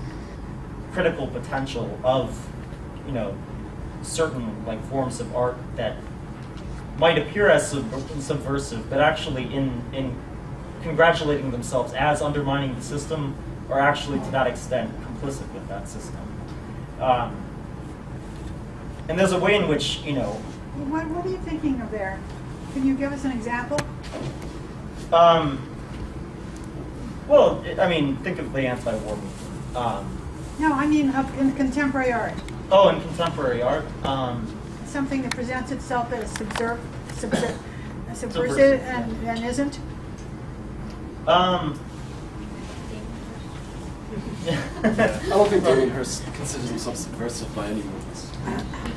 critical potential of, you know, certain like forms of art that might appear as subversive, but actually in congratulating themselves as undermining the system are actually to that extent complicit with that system. And there's a way in which, you know... What are you thinking of there? Can you give us an example? Well, I mean, think of the anti-war movement. No, I mean in contemporary art. Oh, in contemporary art? Something that presents itself as subversive and isn't? I don't think Damien Hirst considers himself subversive by any means.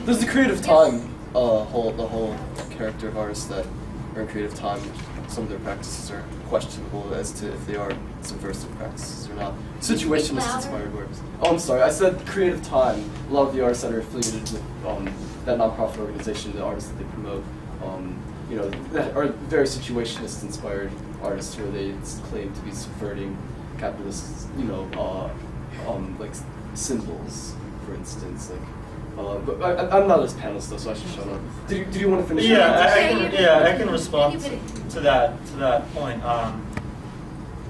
There's the creative time, the whole character of artists that are in creative time. Some of their practices are questionable as to if they are subversive practices or not. Situationist inspired works. Oh, I'm sorry. I said creative time. A lot of the artists that are affiliated with that nonprofit organization, the artists that they promote, you know, that are very situationist inspired artists where they claim to be subverting capitalist, you know, like symbols, for instance, like. But I'm not as panelist though, so I should shut up. Did you want to finish? Yeah, I can respond to that point.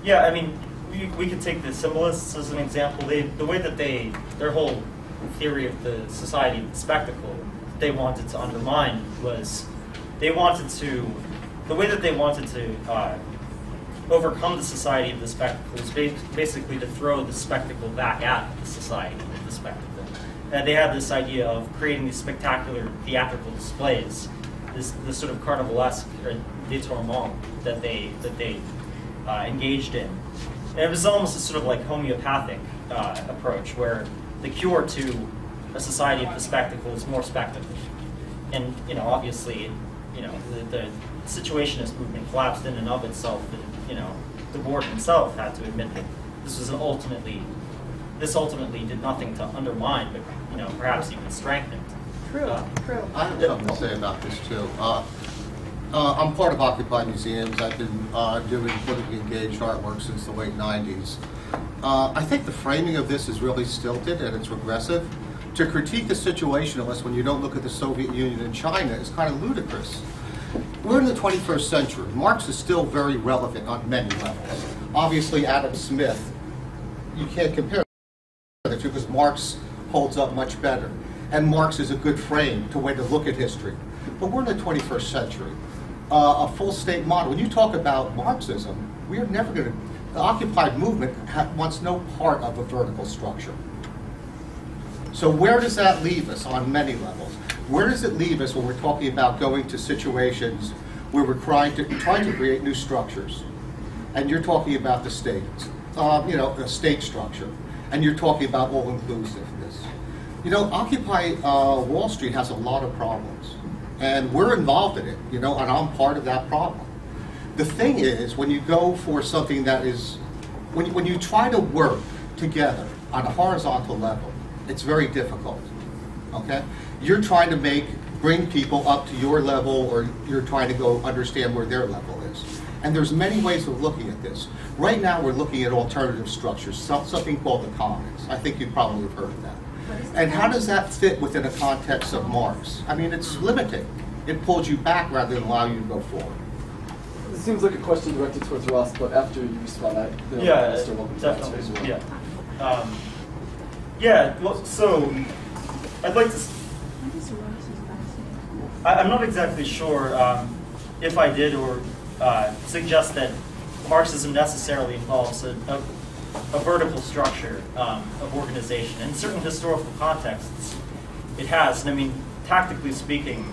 Yeah, I mean, we could take the symbolists as an example. The way that their whole theory of the society of the spectacle they wanted to undermine was the way that they wanted to overcome the society of the spectacle was basically to throw the spectacle back at the society of the spectacle. And they had this idea of creating these spectacular theatrical displays, this sort of carnivalesque or détournement that they engaged in. And it was almost a sort of like homeopathic approach where the cure to a society of the spectacle is more spectacle. And you know, obviously, you know, the situationist movement collapsed in and of itself, and you know, the board himself had to admit that this ultimately did nothing to undermine, but you know, perhaps even strengthened. True. I have something to say about this too. I'm part of Occupied Museums. I've been doing politically engaged artwork since the late 90s. I think the framing of this is really stilted and it's regressive. To critique the situation, unless when you don't look at the Soviet Union and China, is kind of ludicrous. We're in the 21st century. Marx is still very relevant on many levels. Obviously, Adam Smith, you can't compare the two because Marx holds up much better. And Marx is a good frame to way to look at history. But we're in the 21st century. A full state model. When you talk about Marxism, we are never going to... The Occupied movement wants no part of a vertical structure. So where does that leave us on many levels? Where does it leave us when we're talking about going to situations where we're trying to create new structures? And you're talking about the state, you know, a state structure. And you're talking about all-inclusiveness. You know, Occupy Wall Street has a lot of problems. And we're involved in it, you know, and I'm part of that problem. The thing is, when you go for something that is, when you try to work together on a horizontal level, it's very difficult, okay? You're trying to bring people up to your level, or you're trying to go understand where their level is. And there's many ways of looking at this. Right now we're looking at alternative structures, something called the commons. I think you probably have heard of that. And how does that fit within a context of Marx? I mean, it's limiting. It pulls you back rather than allow you to go forward. It seems like a question directed towards Ross, but after you respond, Mr. Welcome to answer as well. Yeah. Yeah, well, so I'd like to... I'm not exactly sure if I did or suggest that Marxism necessarily involves a vertical structure of organization. In certain historical contexts, it has. And I mean, tactically speaking,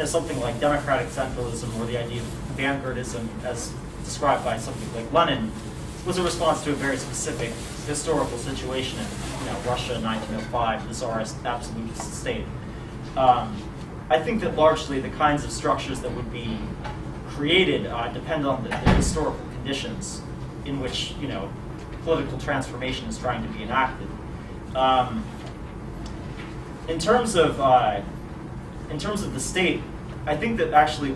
something like democratic centralism or the idea of vanguardism as described by something like Lenin was a response to a very specific historical situation in Russia in 1905, the Tsarist absolutist state. I think that largely the kinds of structures that would be created depend on the historical conditions in which political transformation is trying to be enacted. In terms of the state, I think that actually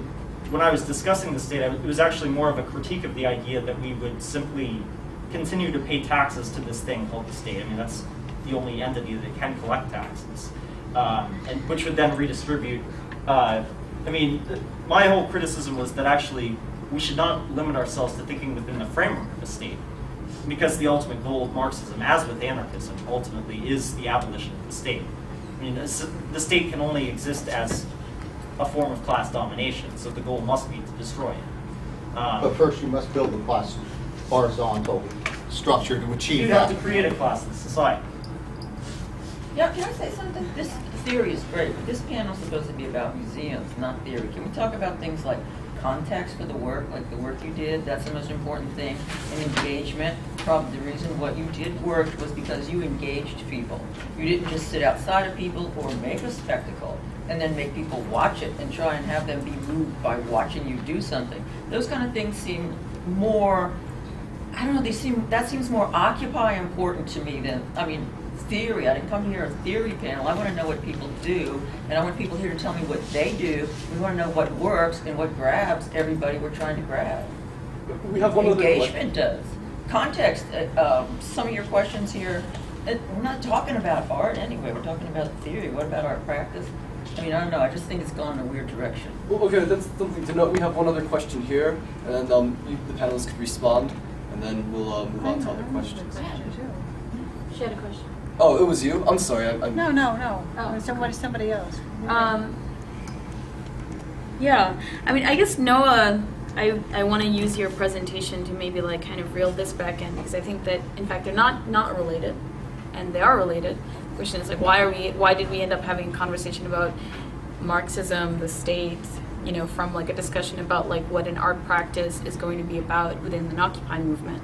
when I was discussing the state, it was actually more of a critique of the idea that we would simply continue to pay taxes to this thing called the state. I mean, that's the only entity that can collect taxes, and which would then redistribute. I mean, my whole criticism was that actually we should not limit ourselves to thinking within the framework of the state, because the ultimate goal of Marxism, as with anarchism, ultimately is the abolition of the state. I mean, the state can only exist as a form of class domination, so the goal must be to destroy it. But first you must build the class horizontal structure to achieve You that. have to create a classless society. Yeah, can I say something? This theory is great, but this panel is supposed to be about museums, not theory. Can we talk about things like context for the work, like the work you did? That's the most important thing. And engagement. Probably the reason what you did worked was because you engaged people. You didn't just sit outside of people or make a spectacle and then make people watch it and try and have them be moved by watching you do something. Those kind of things seem more, I don't know, that seems more Occupy important to me than, I mean, theory. I didn't come here a theory panel. I want to know what people do, and I want people here to tell me what they do. We want to know what works and what grabs everybody we're trying to grab. We have one Engagement does. Context, some of your questions here, we're not talking about art anyway. We're talking about theory. What about art practice? I mean, I don't know. I just think it's gone in a weird direction. Well, okay, that's something to note. We have one other question here, and then the panelists could respond, and then we'll move on to other questions. She had a question. Oh, it was you? I'm sorry. No. Oh. Somebody else. Yeah, I mean, I guess Noah, I want to use your presentation to maybe like kind of reel this back in, because I think that in fact they're not related, and they are related. The question is like, why did we end up having a conversation about Marxism, the state, you know, from like a discussion about like what an art practice is going to be about within the Occupy movement?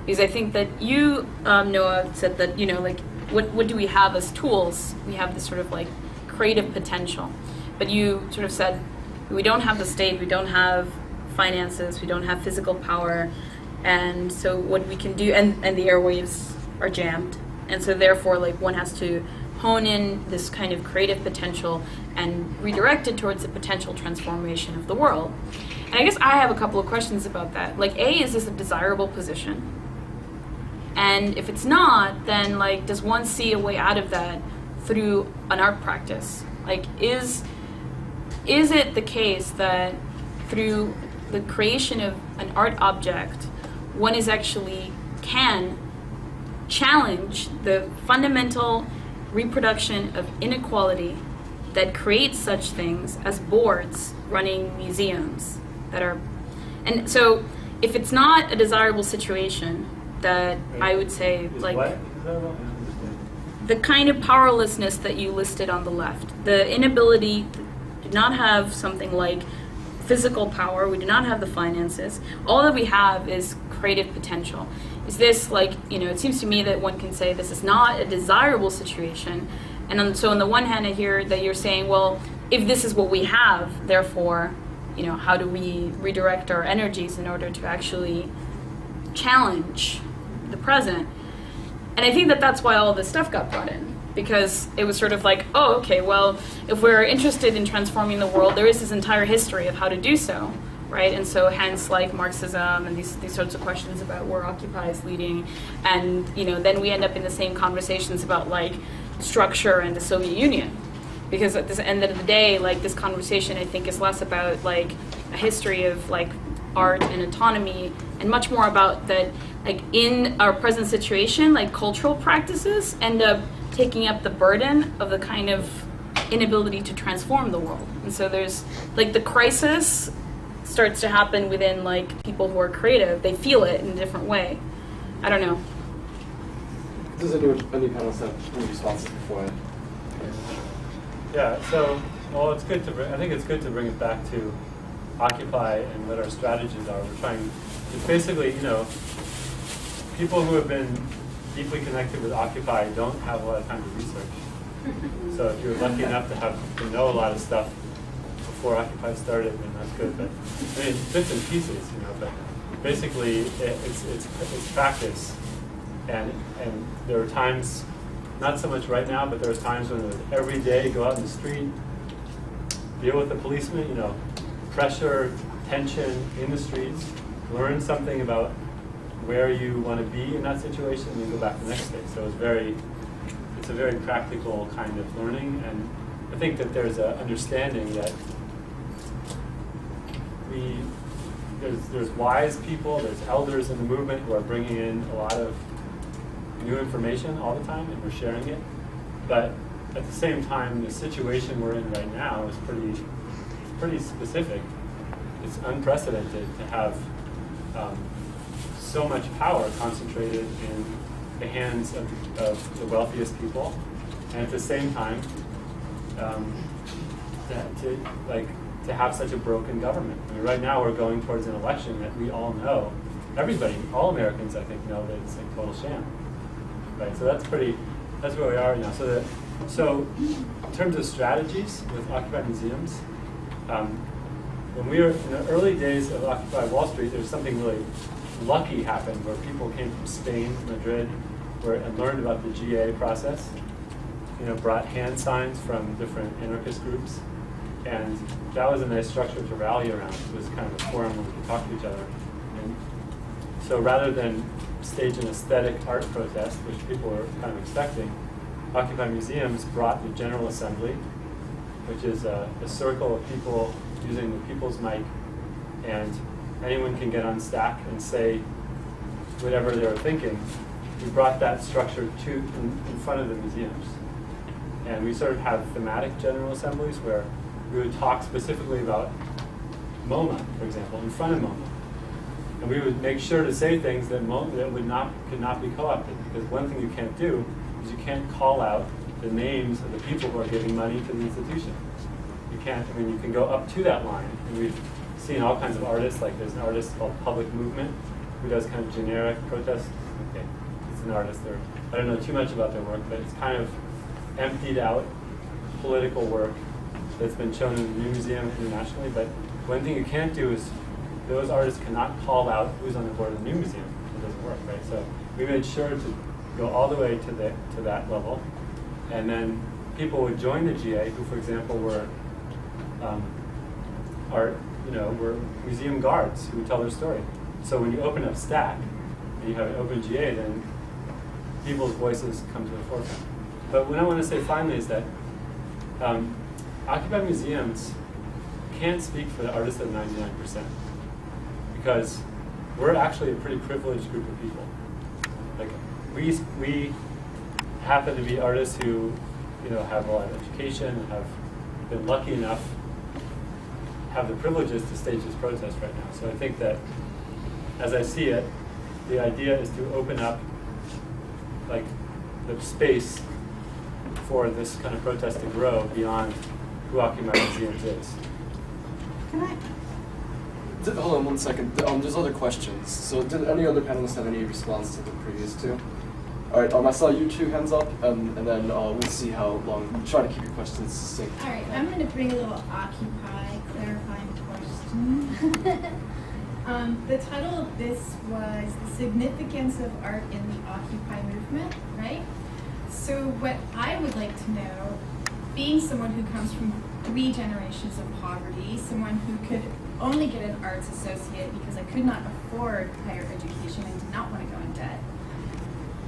Because I think that you, Noah, said that, you know, like what do we have as tools? We have this sort of like creative potential, but you sort of said we don't have the state, we don't have finances, we don't have physical power, and so what we can do, and the airwaves are jammed, and so therefore like one has to hone in this kind of creative potential and redirect it towards the potential transformation of the world. And I guess I have a couple of questions about that. Like, A, is this a desirable position? And if it's not, then like, does one see a way out of that through an art practice? Like, is it the case that through the creation of an art object, one is actually can challenge the fundamental reproduction of inequality that creates such things as boards running museums that are, and so if it's not a desirable situation, that I would say like the kind of powerlessness that you listed on the left, the inability to not have something like physical power, we do not have the finances, all that we have is creative potential. Is this like, you know, it seems to me that one can say this is not a desirable situation, and so on the one hand I hear that you're saying, well, if this is what we have, therefore, you know, how do we redirect our energies in order to actually challenge the present? And I think that that's why all this stuff got brought in, because it was sort of like, oh, okay, well, if we're interested in transforming the world, there is this entire history of how to do so, right? And so hence like Marxism and these sorts of questions about where Occupy is leading, and you know, then we end up in the same conversations about like structure and the Soviet Union, because at the end of the day, like this conversation I think is less about like a history of like art and autonomy, and much more about that like in our present situation, like cultural practices end up taking up the burden of the kind of inability to transform the world. And so there's like the crisis starts to happen within like people who are creative. They feel it in a different way. I don't know. Does any panelists have any responses before I? Yeah, so, well, it's good to I think it's good to bring it back to Occupy and what our strategies are. We're trying, it's basically, you know, people who have been deeply connected with Occupy don't have a lot of time to research. So if you're lucky enough to know a lot of stuff before Occupy started, then that's good. But I mean, bits and pieces, you know. But basically, it's practice, and there are times, not so much right now, but there are times when every day go out in the street, deal with the policeman, you know, pressure, tension in the streets, learn something about where you want to be in that situation, and then go back the next day. So it's very, it's a very practical kind of learning, and I think that there's an understanding that there's wise people, there's elders in the movement who are bringing in a lot of new information all the time, and we're sharing it. But at the same time, the situation we're in right now is pretty specific. It's unprecedented to have so much power concentrated in the hands of the wealthiest people, and at the same time, to have such a broken government. I mean, right now we're going towards an election that we all know, everybody, all Americans, I think, know that it's a total sham. Right. So that's where we are right now. So in terms of strategies with Occupy museums, when we were in the early days of Occupy Wall Street, there was something really lucky happened where people came from Spain, Madrid, and learned about the GA process. Brought hand signs from different anarchist groups, and that was a nice structure to rally around. It was kind of a forum where we could talk to each other. And so rather than stage an aesthetic art protest, which people were kind of expecting, Occupy Museums brought the General Assembly, which is a circle of people using the people's mic, and anyone can get on stack and say whatever they were thinking. We brought that structure in front of the museums. And we sort of have thematic General Assemblies where we would talk specifically about MoMA, for example, in front of MoMA. And we would make sure to say things that could not be co-opted, because one thing you can't do is you can't call out the names of the people who are giving money to the institution. You can't, you can go up to that line, and we've seen all kinds of artists, like there's an artist called Public Movement, who does kind of generic protest. Okay, he's an artist. I don't know too much about their work, but it's kind of emptied out political work that's been shown in the New Museum internationally. But one thing you can't do is those artists cannot call out who's on the board of the New Museum. It doesn't work, right? So we made sure to go all the way to that level, and then people would join the GA who, for example, were museum guards who would tell their story. So when you open up Stack and you have an open GA, then people's voices come to the forefront. But what I want to say finally is that Occupy Museums can't speak for the artists of 99%, because we're actually a pretty privileged group of people. Like we happen to be artists who have a lot of education and have been lucky enough have the privileges to stage this protest right now. So I think that, as I see it, the idea is to open up the space for this kind of protest to grow beyond who Occupy Museums is. Can I? Hold on one second. There's other questions. So did any other panelists have any response to the previous two? All right, I saw you two hands up, and then we'll see how long. Try to keep your questions succinct. All right, I'm going to bring a little Occupy clarifying question. The title of this was The Significance of Art in the Occupy Movement, right? So what I would like to know, being someone who comes from 3 generations of poverty, someone who could only get an arts associate because I could not afford higher education and did not want to go in debt,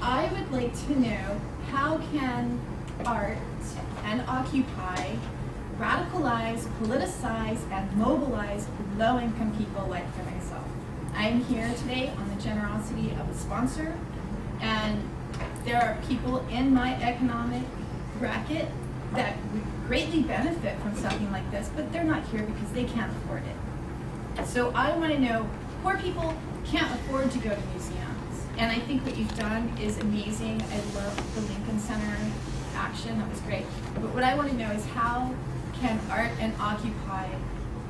I would like to know, how can art and Occupy radicalize, politicize, and mobilize low-income people like myself? I'm here today on the generosity of a sponsor, and there are people in my economic bracket that would greatly benefit from something like this, but they're not here because they can't afford it. So I want to know, poor people can't afford to go to museums, and I think what you've done is amazing. I love the Lincoln Center action, that was great. But what I want to know is, how can art and Occupy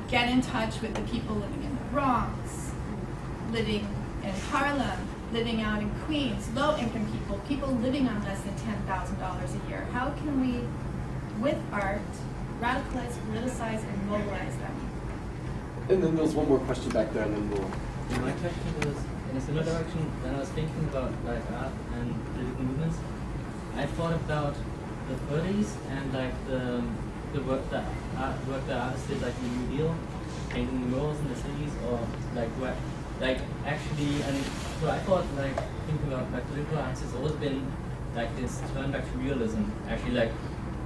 get in touch with the people living in the Bronx, living in Harlem, living out in Queens, low-income people, people living on less than $10,000 a year? How can we, with art, radicalize, politicize, and mobilize them? And then there's one more question back there, and then we'll... My question was in a similar direction. When I was thinking about art and political movements, I thought about the 30s and the work that artists did, like the New Deal, painting murals in the cities, or actually, and so I thought, thinking about political arts has always been like this turn back to realism, actually like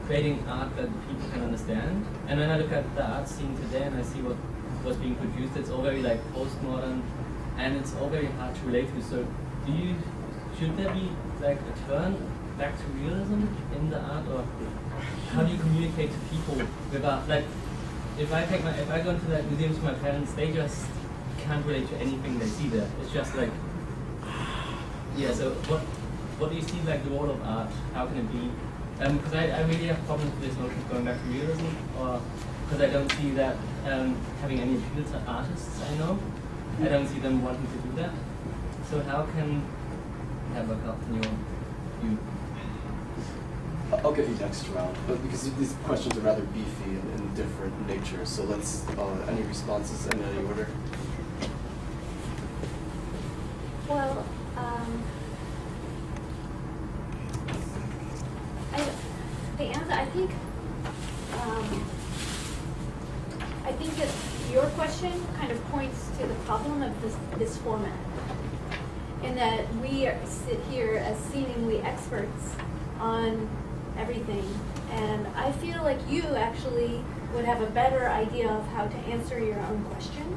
creating art that people can understand. And when I look at the art scene today and I see what's being produced, it's all very like postmodern, and it's all very hard to relate to. So should there be like a turn back to realism in the art, or how do you communicate to people without, like, if I go into that museums with my parents, they just can't relate to anything they see there. It's just like, yeah. So what do you see like the role of art? How can it be? Because I really have problems with this notion of going back to realism, or because I don't see that having any appeal to artists I know. I don't see them wanting to do that. So how can that work out in your view? I'll get you next round, but because these questions are rather beefy and different in nature, so let's, any responses in any order? Well, the answer, I think that your question kind of points to the problem of this format, in that we sit here as seemingly experts on everything, and I feel like you actually would have a better idea of how to answer your own question,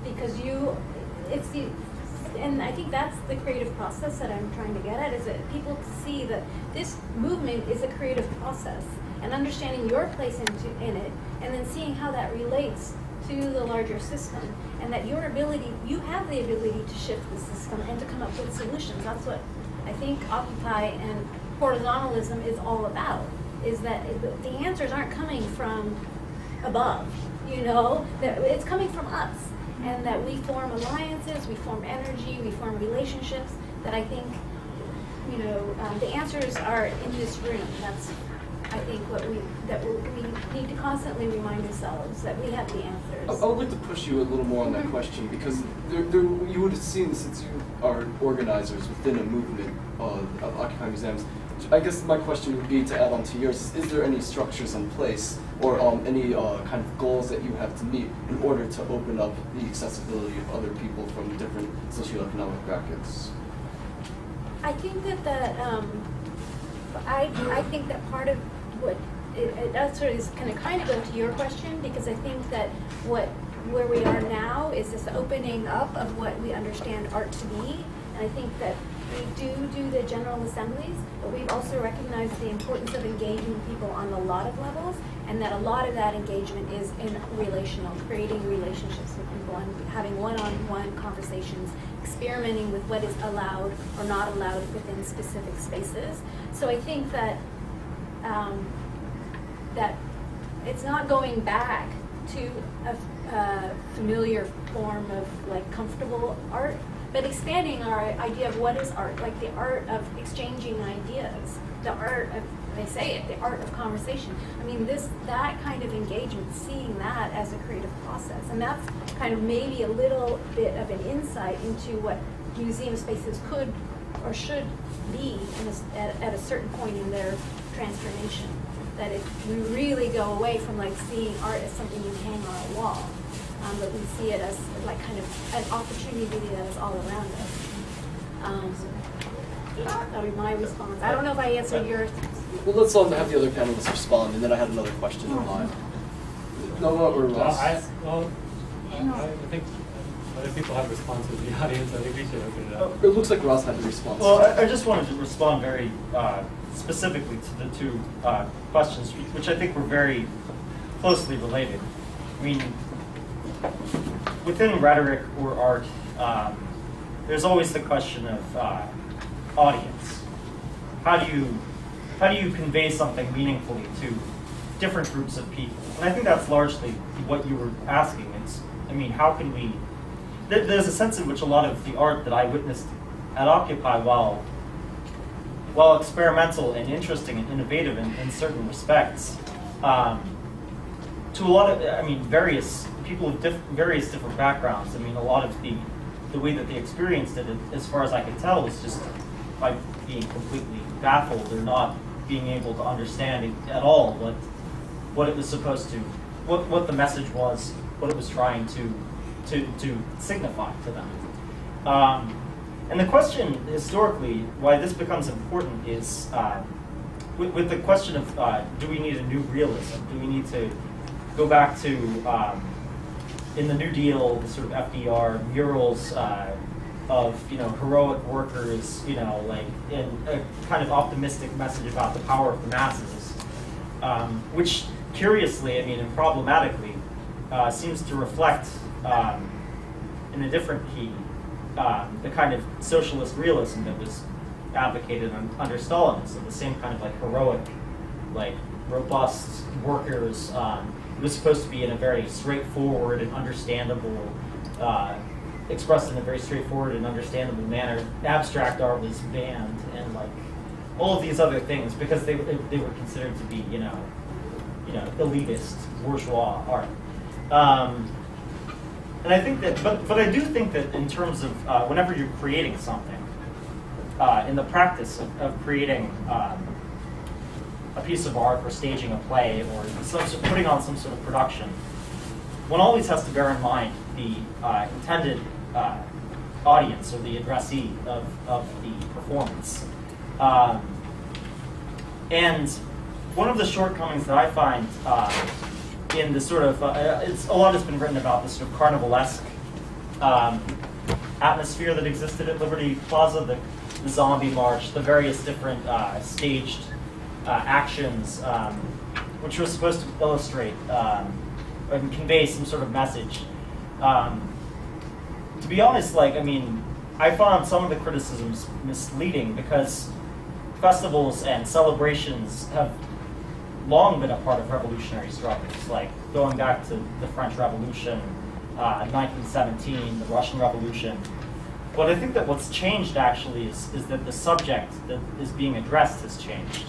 because and I think that's the creative process that I'm trying to get at, is that people see that this movement is a creative process, and understanding your place in it, and then seeing how that relates to the larger system, and that you have the ability to shift the system and to come up with solutions. That's what I think Occupy and horizontalism is all about, is that the answers aren't coming from above, that it's coming from us, and that we form alliances, we form energy, we form relationships, that I think, the answers are in this room. That's, I think, what we need to constantly remind ourselves, that we have the answers. I would like to push you a little more on that question, because you would have seen, since you are organizers within a movement of Occupy Museums, I guess my question would be, to add on to yours, is there any structures in place or any kind of goals that you have to meet in order to open up the accessibility of other people from different socioeconomic brackets? I think that I think that part of what that sort of is kind of go to your question, because I think that where we are now is this opening up of what we understand art to be, and I think that we do the general assemblies, but we've also recognized the importance of engaging people on a lot of levels, and that a lot of that engagement is in relational, creating relationships with people and having one-on-one conversations, experimenting with what is allowed or not allowed within specific spaces. So I think that that it's not going back to a familiar form of like comfortable art, but expanding our idea of what is art, like the art of exchanging ideas, the art of, they say it, the art of conversation. I mean, that kind of engagement, seeing that as a creative process, and that's kind of maybe a little bit of an insight into what museum spaces could or should be at a certain point in their transformation. That if we really go away from like seeing art as something you hang on a wall, but we see it as like kind of an opportunity that is all around us. That would be my response. I don't know if I answered yours. Well, let's have the other panelists respond, and then I had another question in mind. No, or Ross? I think other people have responses in the audience. I think we should open it up. It looks like Ross had a response. Well, I just wanted to respond very specifically to the two questions, which I think were very closely related. I mean, within rhetoric or art, there's always the question of audience. How do you convey something meaningfully to different groups of people? And I think that's largely what you were asking. How can we? There's a sense in which a lot of the art that I witnessed at Occupy, while experimental and interesting and innovative in certain respects, to a lot of, various people with various different backgrounds. A lot of the way that they experienced it, as far as I could tell, was just by being completely baffled or not being able to understand at all what it was supposed to, what the message was, what it was trying to signify to them. And the question, historically, why this becomes important is with the question of do we need a new realism? Do we need to go back to, in the New Deal, the sort of FDR murals of heroic workers, like in a kind of optimistic message about the power of the masses, which curiously, I mean, and problematically, seems to reflect in a different key the kind of socialist realism that was advocated under Stalinism, the same kind of like heroic, like robust workers. It was supposed to be in a very straightforward and understandable, expressed in a very straightforward and understandable manner. Abstract art was banned, and like all of these other things, because they were considered to be elitist bourgeois art. And I think that, but I do think that in terms of whenever you're creating something, in the practice of creating a piece of art or staging a play or putting on some sort of production, one always has to bear in mind the intended audience or the addressee of the performance. And one of the shortcomings that I find in the sort of, a lot has been written about this sort of carnivalesque atmosphere that existed at Liberty Plaza, the zombie march, the various different staged actions, which were supposed to illustrate and convey some sort of message. To be honest, like, I mean, I found some of the criticisms misleading because festivals and celebrations have long been a part of revolutionary struggles, like going back to the French Revolution, 1917, the Russian Revolution. But I think that what's changed actually is that the subject that is being addressed has changed.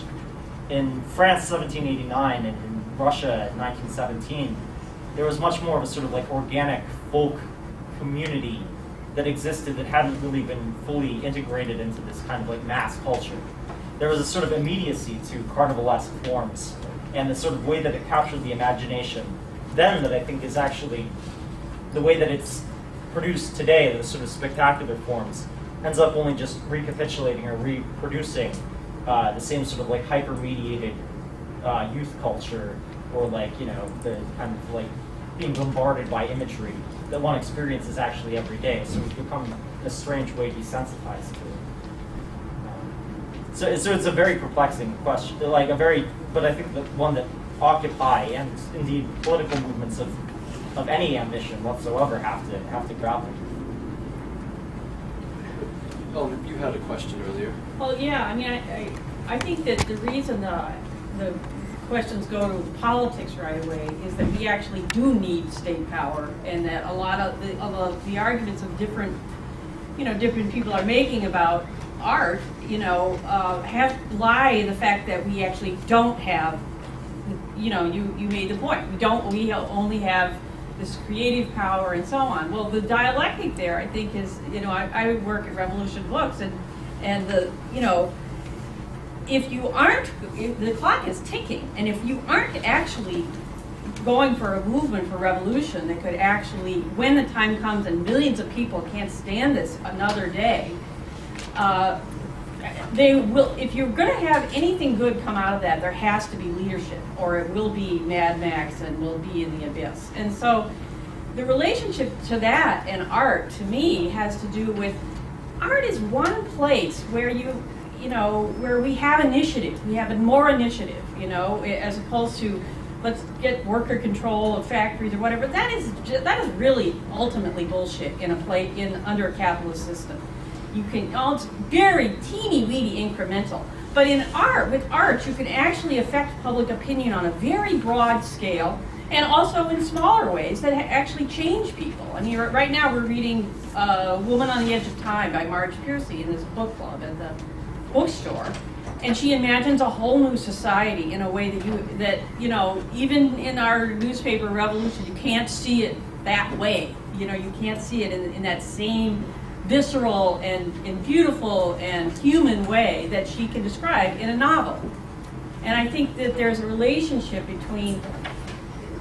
In France, 1789, and in Russia, 1917, there was much more of a sort of like organic folk community that existed that hadn't really been fully integrated into this kind of like mass culture. There was a sort of immediacy to carnivalesque forms and the sort of way that it captured the imagination then that I think is actually the way that it's produced today, the sort of spectacular forms, ends up only just recapitulating or reproducing the same sort of like hyper-mediated youth culture, or like, the kind of like being bombarded by imagery that one experiences actually every day. So we've become a strange way desensitized to it. So it's a very perplexing question, like but I think the one that Occupy and indeed political movements of any ambition whatsoever have to grapple. Oh, you had a question earlier. Well, yeah, I mean, I think that the reason the questions go to politics right away is that we actually do need state power, and that a lot of the arguments of different people are making about art, lie in the fact that we actually don't have, you made the point. We only have this creative power and so on. Well, the dialectic there, I think, is, I work at Revolution Books, and if the clock is ticking, and if you aren't actually going for a movement for revolution that could actually, when the time comes and millions of people can't stand this another day, they will. If you're going to have anything good come out of that, there has to be leadership, or it will be Mad Max and will be in the abyss. And so, the relationship to that and art, to me, has to do with art is one place where where we have initiative. We have more initiative, as opposed to let's get worker control of factories or whatever. That is really ultimately bullshit under a capitalist system. It's very teeny-weeny incremental. But with art, you can actually affect public opinion on a very broad scale, and also in smaller ways that actually change people. I mean, right now we're reading Woman on the Edge of Time by Marge Piercy in this book club at the bookstore. And she imagines a whole new society in a way that even in our newspaper revolution, you can't see it that way. You can't see it in that same visceral and beautiful and human way that she can describe in a novel. And I think that there's a relationship between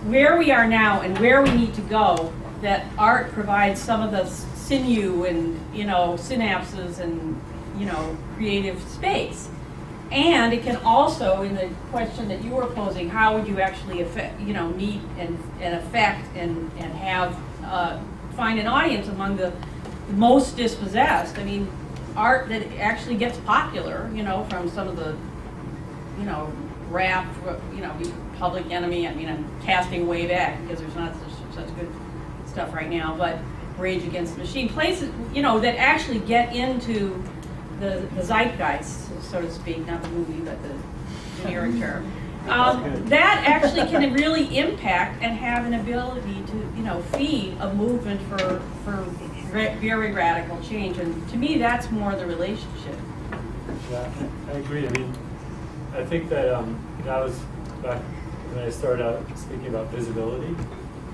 where we are now and where we need to go, that art provides some of the sinew and, you know, synapses and, you know, creative space. And it can also, in the question that you were posing, how would you actually affect, you know, meet and affect and have, find an audience among the most dispossessed? I mean, art that actually gets popular, you know, from some of the, you know, rap, you know, Public Enemy. I mean, I'm casting way back because there's not such good stuff right now, but Rage Against the Machine, places, you know, that actually get into the zeitgeist, so to speak, not the movie, but the generic term. That actually can really impact and have an ability to, you know, feed a movement for very radical change. And to me, that's more the relationship. Yeah, I agree. I mean, I think that that was back when I started out speaking about visibility.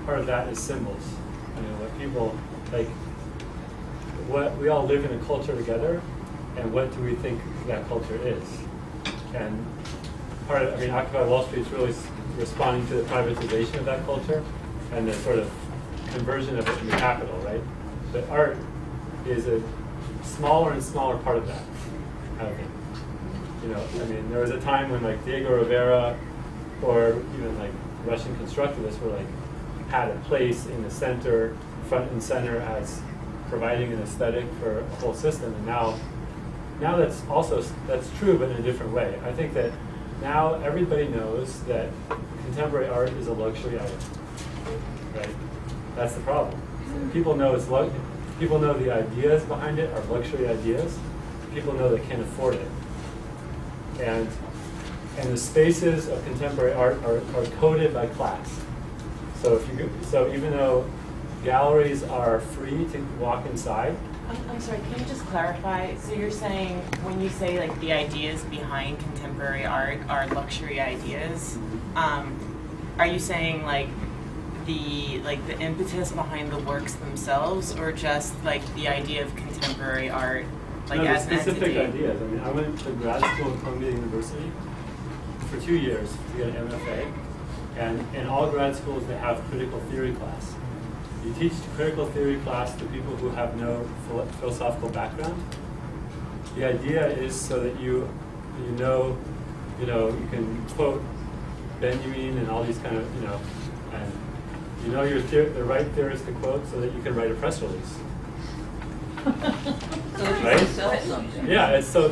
Part of that is symbols. You know, what people like. What we all live in a culture together, and what do we think that culture is? And part of, I mean, Occupy Wall Street is really responding to the privatization of that culture and the sort of conversion of it into capital, right? But art is a smaller and smaller part of that, I think. You know, I mean, there was a time when like Diego Rivera or even like Russian constructivists were like, had a place in the center, front and center as providing an aesthetic for a whole system. And now that's also, that's true, but in a different way. I think that now everybody knows that contemporary art is a luxury item, right? That's the problem. People know it's people know the ideas behind it are luxury ideas. People know they can't afford it. And the spaces of contemporary art are coded by class. So even though galleries are free to walk inside. I'm sorry, can you just clarify? So you're saying, when you say like the ideas behind contemporary art are luxury ideas, are you saying like the impetus behind the works themselves, or just like the idea of contemporary art, like no, as the an specific entity? ideas. I mean, I went to grad school at Columbia University for 2 years to get an MFA, and in all grad schools they have critical theory class. You teach critical theory class to people who have no philosophical background. The idea is so that you can quote Benjamin and all these kind of, and you know the right theorist to quote so that you can write a press release. Right? Yeah. So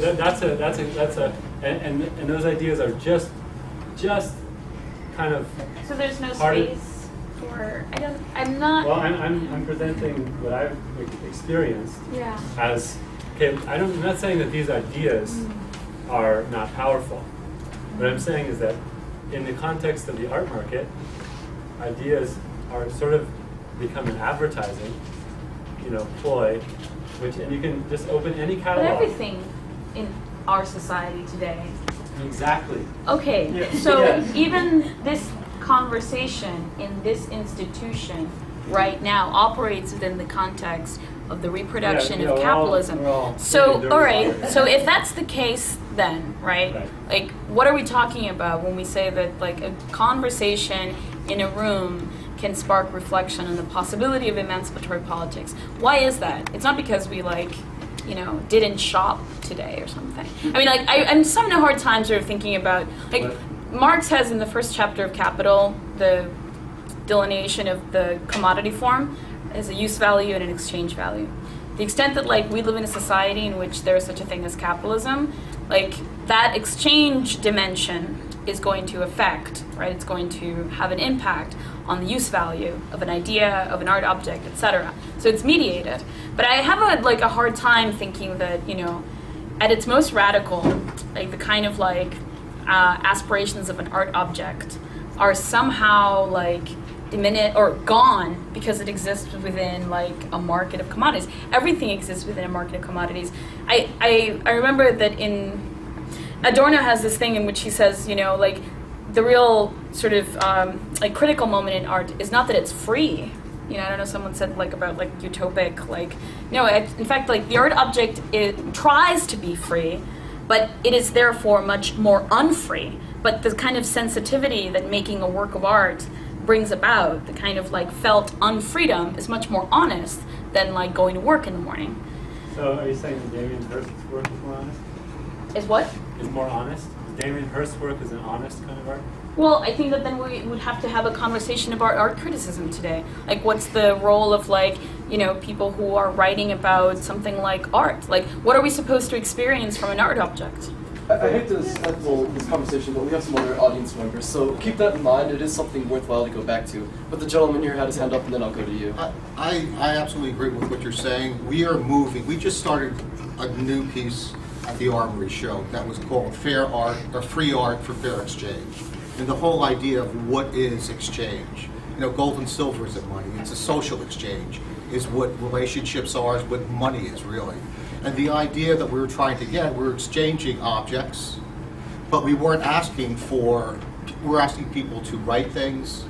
and those ideas are just kind of. So there's no space. I'm not. Well, I'm presenting what I've experienced. Yeah. As okay. I'm not saying that these ideas are not powerful. What I'm saying is that in the context of the art market, ideas are sort of become an advertising, ploy, and you can just open any catalog. But everything in our society today. Exactly. Okay. Yeah. So Yeah. even this conversation in this institution right now operates within the context of the reproduction of capitalism. So, all right, so if that's the case then, right? Like, what are we talking about when we say that, like, a conversation in a room can spark reflection on the possibility of emancipatory politics? Why is that? It's not because we, like, didn't shop today or something. I mean, like, I'm just having a hard time sort of thinking about, like, Marx has in the first chapter of Capital the delineation of the commodity form as a use value and an exchange value. The extent that, like, we live in a society in which there is such a thing as capitalism, like, that exchange dimension is going to affect, right? It's going to have an impact on the use value of an idea, of an art object, etc. So it's mediated. But I have a hard time thinking that, at its most radical, like the kind of aspirations of an art object are somehow diminished or gone because it exists within a market of commodities. Everything exists within a market of commodities. I remember that in Adorno has this thing in which he says, the real sort of critical moment in art is not that it's free. I don't know, someone said about utopic, no, in fact, the art object, it tries to be free, but it is therefore much more unfree. But the kind of sensitivity that making a work of art brings about, the kind of felt unfreedom, is much more honest than like going to work in the morning. So are you saying that Damien Hirst's work is more honest? Is what? Is more honest? Is Damien Hirst's work is an honest kind of art? Well, I think that then we would have to have a conversation about art criticism today. Like, what's the role of, like, you know, people who are writing about something like art? Like, what are we supposed to experience from an art object? I hate to settle this conversation, but we have some other audience members, so keep that in mind. It is something worthwhile to go back to. But the gentleman here had his hand up, and then I'll go to you. I absolutely agree with what you're saying. We are moving. We just started a new piece at the Armory show that was called Fair Art, or Free Art for Fair Exchange. And the whole idea of what is exchange. You know, gold and silver isn't money. It's a social exchange, is what relationships are, is what money is really. And the idea that we were trying to get, we're exchanging objects, but we weren't asking for, we were asking people to write things,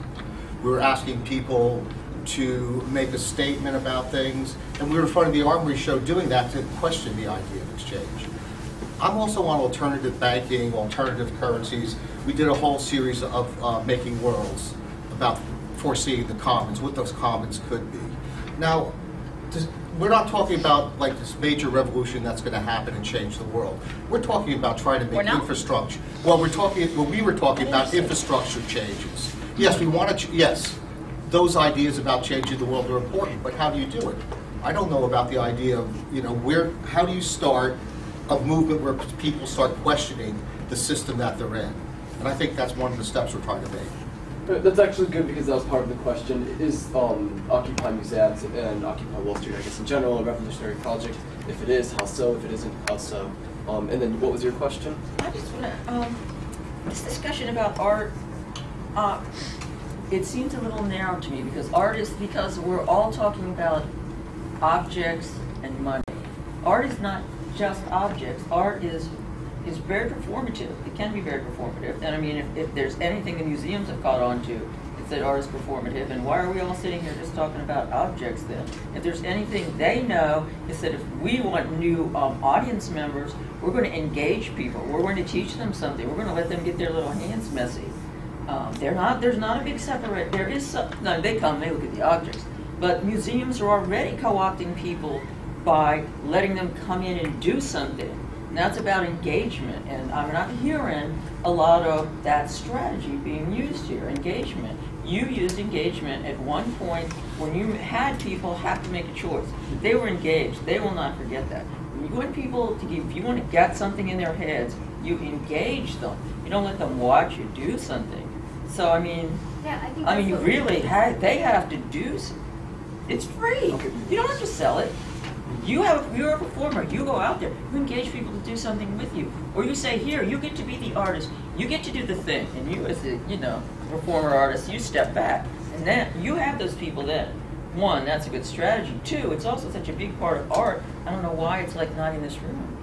we were asking people to make a statement about things, and we were in front of the Armory show doing that to question the idea of exchange. I'm also on alternative banking, alternative currencies. We did a whole series of making worlds about foreseeing the commons, what those commons could be. Now, we're not talking about like this major revolution that's going to happen and change the world. We're talking about trying to make infrastructure. Well, we were talking about infrastructure changes. Yes, we want to. Yes, those ideas about changing the world are important, but how do you do it? I don't know about the idea of, you know, how do you start a movement where people start questioning the system that they're in? And I think that's one of the steps we're trying to make. That's actually good, because that was part of the question. Is Occupy Museums and Occupy Wall Street, I guess in general, a revolutionary project? If it is, how so? If it isn't, how so? And then what was your question? I just want to, this discussion about art, it seems a little narrow to me, because because we're all talking about objects and money. Art is not just objects. Art is very performative. It can be very performative. And I mean, if there's anything the museums have caught on to, it's that art is performative. And why are we all sitting here just talking about objects then? If there's anything they know, is that if we want new audience members, we're going to engage people. We're going to teach them something. We're going to let them get their little hands messy. There's not a big separate, there is some, no, they come, they look at the objects. But museums are already co-opting people by letting them come in and do something. And that's about engagement, and I'm not hearing a lot of that strategy being used here, engagement. You used engagement at one point when you had people have to make a choice. They were engaged. They will not forget that. When you want people to if you want to get something in their heads, you engage them. You don't let them watch you do something. So, I mean, you really they have to do something. It's free. Okay. You don't have to sell it. You're a performer. You go out there. You engage people to do something with you, or you say, "Here, you get to be the artist. You get to do the thing." And you, as the performer artist, you step back, and then you have those people. Then, one, that's a good strategy. Two, it's also such a big part of art. I don't know why it's like not in this room.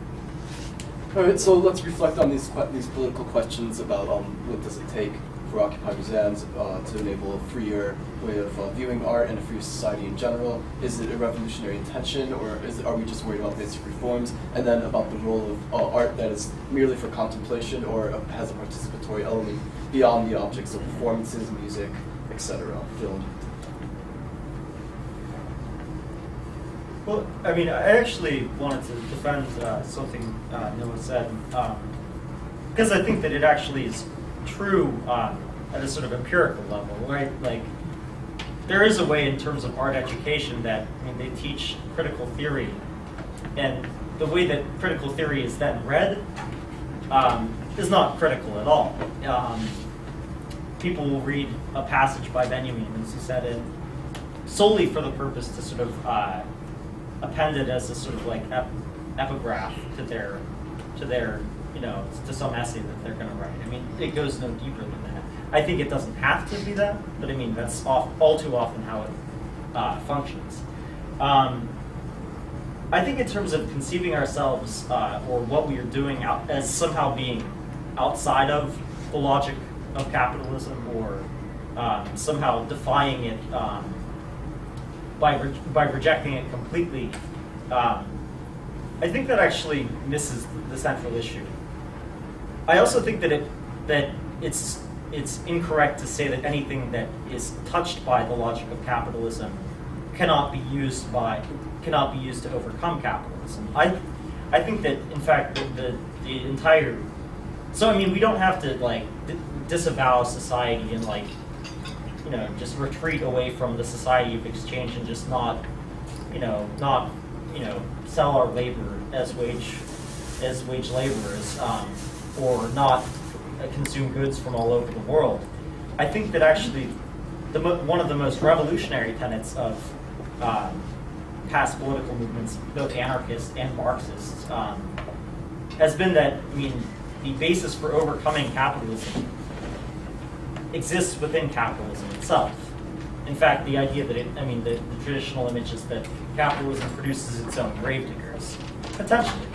All right, so let's reflect on these political questions about what does it take for Occupy Museums to enable a freer way of viewing art and a free society in general. Is it a revolutionary intention, or are we just worried about basic reforms? And then about the role of art that is merely for contemplation or has a participatory element beyond the objects of performances, music, etc., film. Well, I mean, I actually wanted to defend something Noah said, because I think that it actually is true at a sort of empirical level, right? Like, there is a way in terms of art education that, I mean, they teach critical theory, and the way that critical theory is then read is not critical at all. People will read a passage by Benjamin, as he said it, solely for the purpose to sort of append it as a sort of like epigraph to their to some essay that they're going to write. I mean, it goes no deeper than that. I think it doesn't have to be that, but I mean, that's all too often how it functions. I think in terms of conceiving ourselves or what we are doing as somehow being outside of the logic of capitalism, or somehow defying it by rejecting it completely, I think that actually misses the central issue. I also think that it's incorrect to say that anything that is touched by the logic of capitalism cannot be used to overcome capitalism. I think that, in fact, the entire, so I mean, we don't have to like disavow society and like, you know, just retreat away from the society of exchange and just not sell our labor as wage laborers, or not consume goods from all over the world. I think that actually one of the most revolutionary tenets of past political movements, both anarchists and Marxists, has been that, I mean, the basis for overcoming capitalism exists within capitalism itself. In fact, the idea that the traditional image is that capitalism produces its own gravediggers, potentially.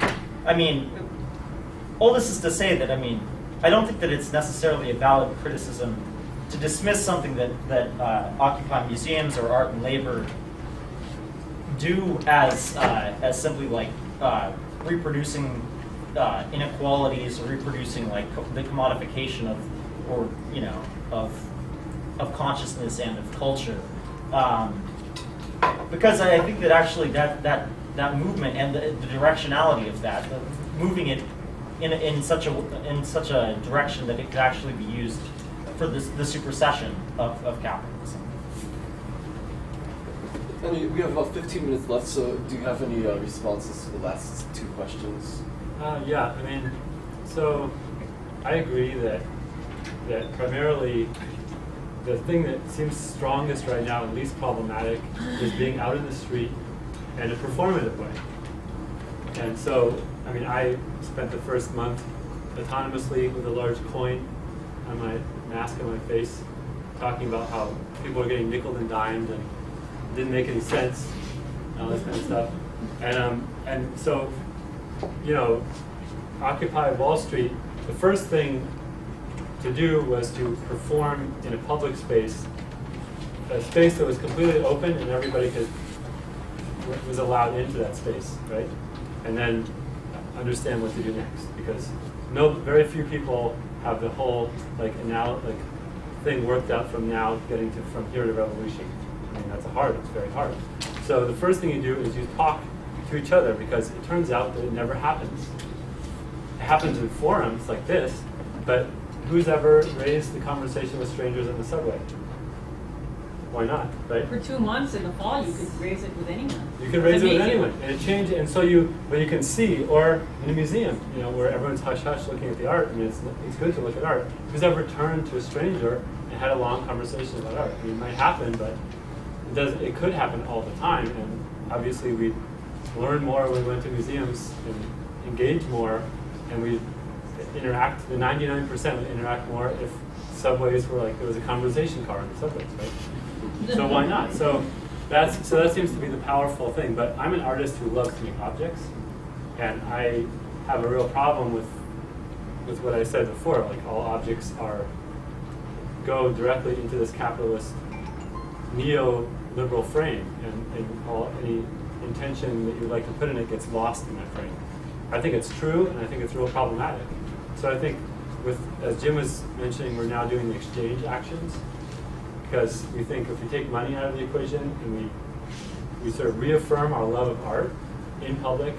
I mean, all this is to say that, I mean, I don't think that it's necessarily a valid criticism to dismiss something that Occupy museums or art and labor do as simply like reproducing inequalities or reproducing like the commodification of consciousness and of culture, because I think that actually that movement and the directionality of that, moving it in such a direction that it could actually be used for the supersession of capitalism. And we have about 15 minutes left, so do you have any responses to the last two questions? Yeah, I mean, so I agree that primarily the thing that seems strongest right now and least problematic is being out in the street in a performative way. And so, I mean, I spent the first month autonomously with a large coin on my mask on my face, talking about how people are getting nickeled and dimed and it didn't make any sense, and all this kind of stuff. And so, you know, Occupy Wall Street, the first thing to do was to perform in a public space, a space that was completely open and everybody was allowed into that space, right? And then understand what to do next, because very few people have the whole thing worked out from from here to revolution. I mean, it's very hard. So the first thing you do is you talk to each other, because it turns out that it never happens. It happens in forums like this, but who's ever raised the conversation with strangers in the subway? Why not, right? For 2 months in the fall, you could raise it with anyone. You can raise it with anyone, and it changed. And so you can see, or in a museum, you know, where everyone's hush hush looking at the art. I mean, it's good to look at art. Who's ever turned to a stranger and had a long conversation about art? I mean, it might happen, but it could happen all the time. And obviously, we learn more when we went to museums and engage more, and we interact. The 99% would interact more if subways were like there was a conversation car in the subways, right? So why not? So that seems to be the powerful thing. But I'm an artist who loves to make objects, and I have a real problem with what I said before. Like, all objects go directly into this capitalist neoliberal frame, and any intention that you'd like to put in it gets lost in that frame. I think it's true, and I think it's real problematic. So I think, as Jim was mentioning, we're now doing the exchange actions, because we think if we take money out of the equation and we sort of reaffirm our love of art in public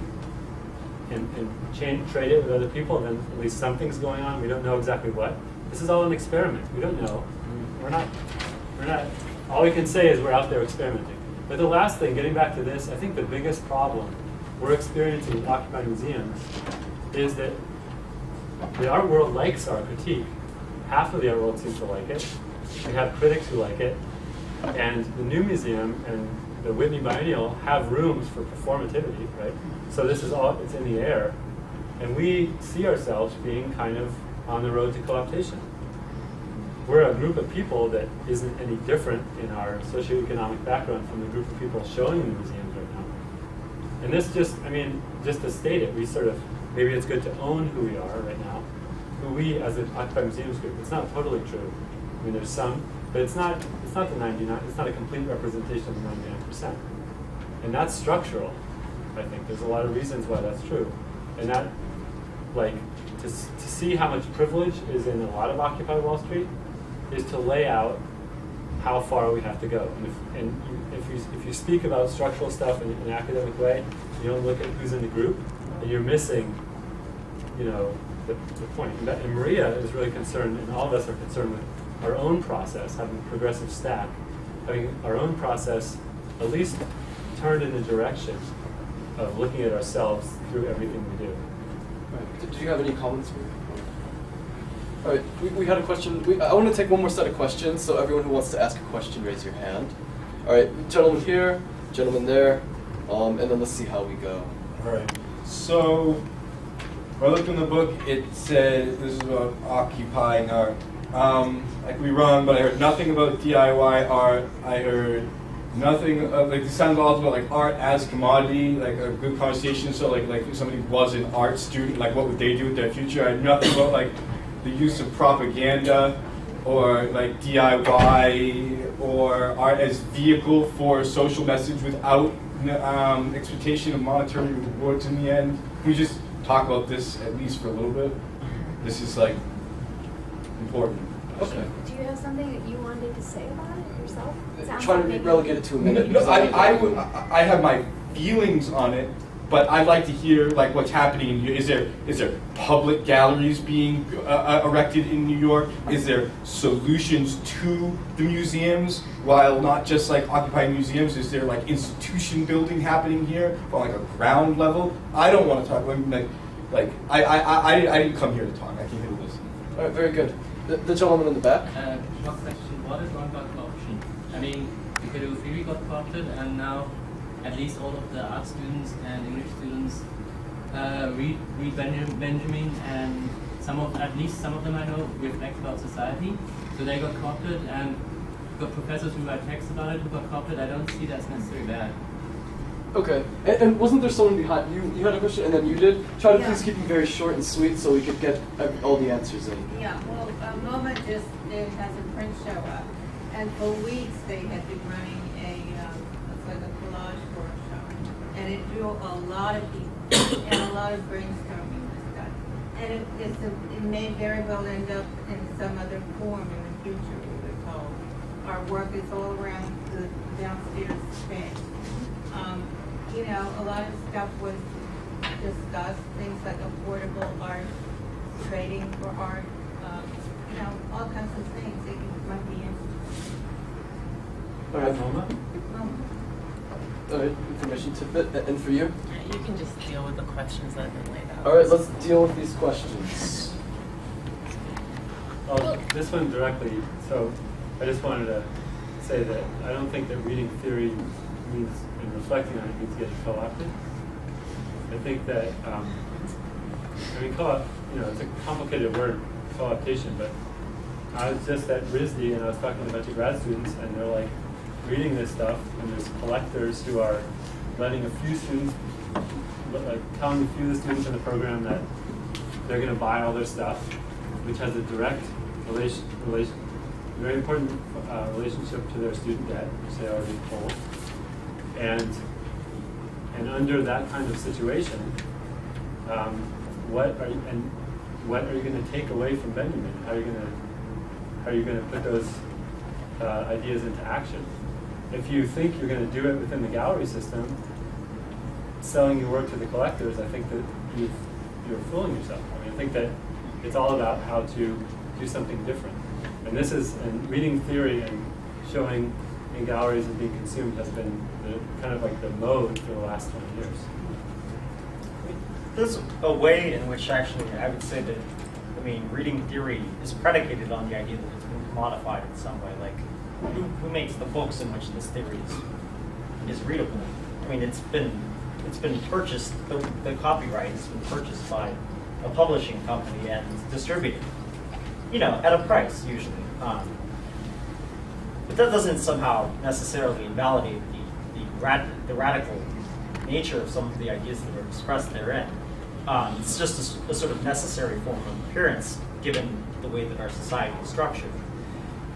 and trade it with other people, then at least something's going on. We don't know exactly what. This is all an experiment. We don't know. We're not. All we can say is we're out there experimenting. But the last thing, getting back to this, I think the biggest problem we're experiencing with Occupy museums is that the art world likes our critique. Half of the art world seems to like it. We have critics who like it. And the new museum and the Whitney Biennial have rooms for performativity, right? So this is all, it's in the air. And we see ourselves being kind of on the road to co-optation. We're a group of people that isn't any different in our socioeconomic background from the group of people showing in the museums right now. And this just to state it, we sort of, maybe it's good to own who we are right now, who we as an Occupy Museums group. It's not totally true. I mean, there's some, but it's not the 99. It's not a complete representation of the 99%, and that's structural. I think there's a lot of reasons why that's true, and that, like, to see how much privilege is in a lot of Occupy Wall Street is to lay out how far we have to go. And if you speak about structural stuff in an academic way, you don't look at who's in the group, and you're missing, the point. And Maria is really concerned, and all of us are concerned with our own process, having a progressive stack, having our own process at least turned in the direction of looking at ourselves through everything we do. Right. Did you have any comments? All right, we had a question. I want to take one more set of questions, so everyone who wants to ask a question, raise your hand. All right, gentleman here, gentleman there, and then let's see how we go. All right, so when I looked in the book, it said this is about occupying art. I could be wrong, but I heard nothing about DIY art. I heard nothing, it sounds all about like art as commodity, like a good conversation. So like if somebody was an art student, like what would they do with their future? I had nothing about like the use of propaganda or like DIY or art as vehicle for a social message without expectation of monetary rewards in the end. Can we just talk about this at least for a little bit? This is like important. Okay. Do you have something that you wanted to say about it yourself? Trying to relegate it to a minute. No, I have my feelings on it, but I'd like to hear like what's happening. Is there public galleries being erected in New York? Is there solutions to the museums, while not just like occupying museums? Is there like institution building happening here on like a ground level? I don't want to talk. I didn't come here to talk. I came here to listen. All right, very good. The gentleman in the back. Short question: what is wrong about corruption? I mean, the Purdue theory got corrupted, and now at least all of the art students and English students read Benjamin, and at least some of them I know reflect about society. So they got corrupted, and got professors who write texts about it who got corrupted. I don't see that's necessarily bad. Okay, and wasn't there someone behind you? You had a question, and then you did. Try to please keep them very short and sweet, so we could get all the answers in. Yeah, well, MoMA just has a print show up, and for weeks they had been running it's like a collage workshop, and it drew a lot of people, and a lot of brainstorming was done, and it may very well end up in some other form in the future. We were told our work is all around the downstairs space. A lot of stuff was discussed, things like affordable art, trading for art, all kinds of things that you might be interested in. All right, MoMA. All right, information tidbit, and for you? You can just deal with the questions that have been laid out. All right, let's deal with these questions. Well, this one directly, so I just wanted to say that I don't think that reading theory means, and reflecting on it means getting co-opted. I think that, co-op, it's a complicated word, co-optation, but I was just at RISD and I was talking to a bunch of grad students, and they're like reading this stuff, and there's collectors who are letting a few students, telling a few of the students in the program that they're going to buy all their stuff, which has a direct very important relationship to their student debt, which they already hold. And under that kind of situation, what are you going to take away from Benjamin? How are you going to put those ideas into action? If you think you're going to do it within the gallery system, selling your work to the collectors, I think that you're fooling yourself. I think that it's all about how to do something different. And reading theory and showing in galleries and being consumed has been kind of like the mode for the last 20 years. There's a way in which actually I would say that, reading theory is predicated on the idea that it's been commodified in some way. Like, who makes the books in which this theory is readable? It's been purchased, the copyright has been purchased by a publishing company and distributed, at a price usually. But that doesn't somehow necessarily invalidate the radical nature of some of the ideas that are expressed therein. It's just a sort of necessary form of appearance given the way that our society is structured.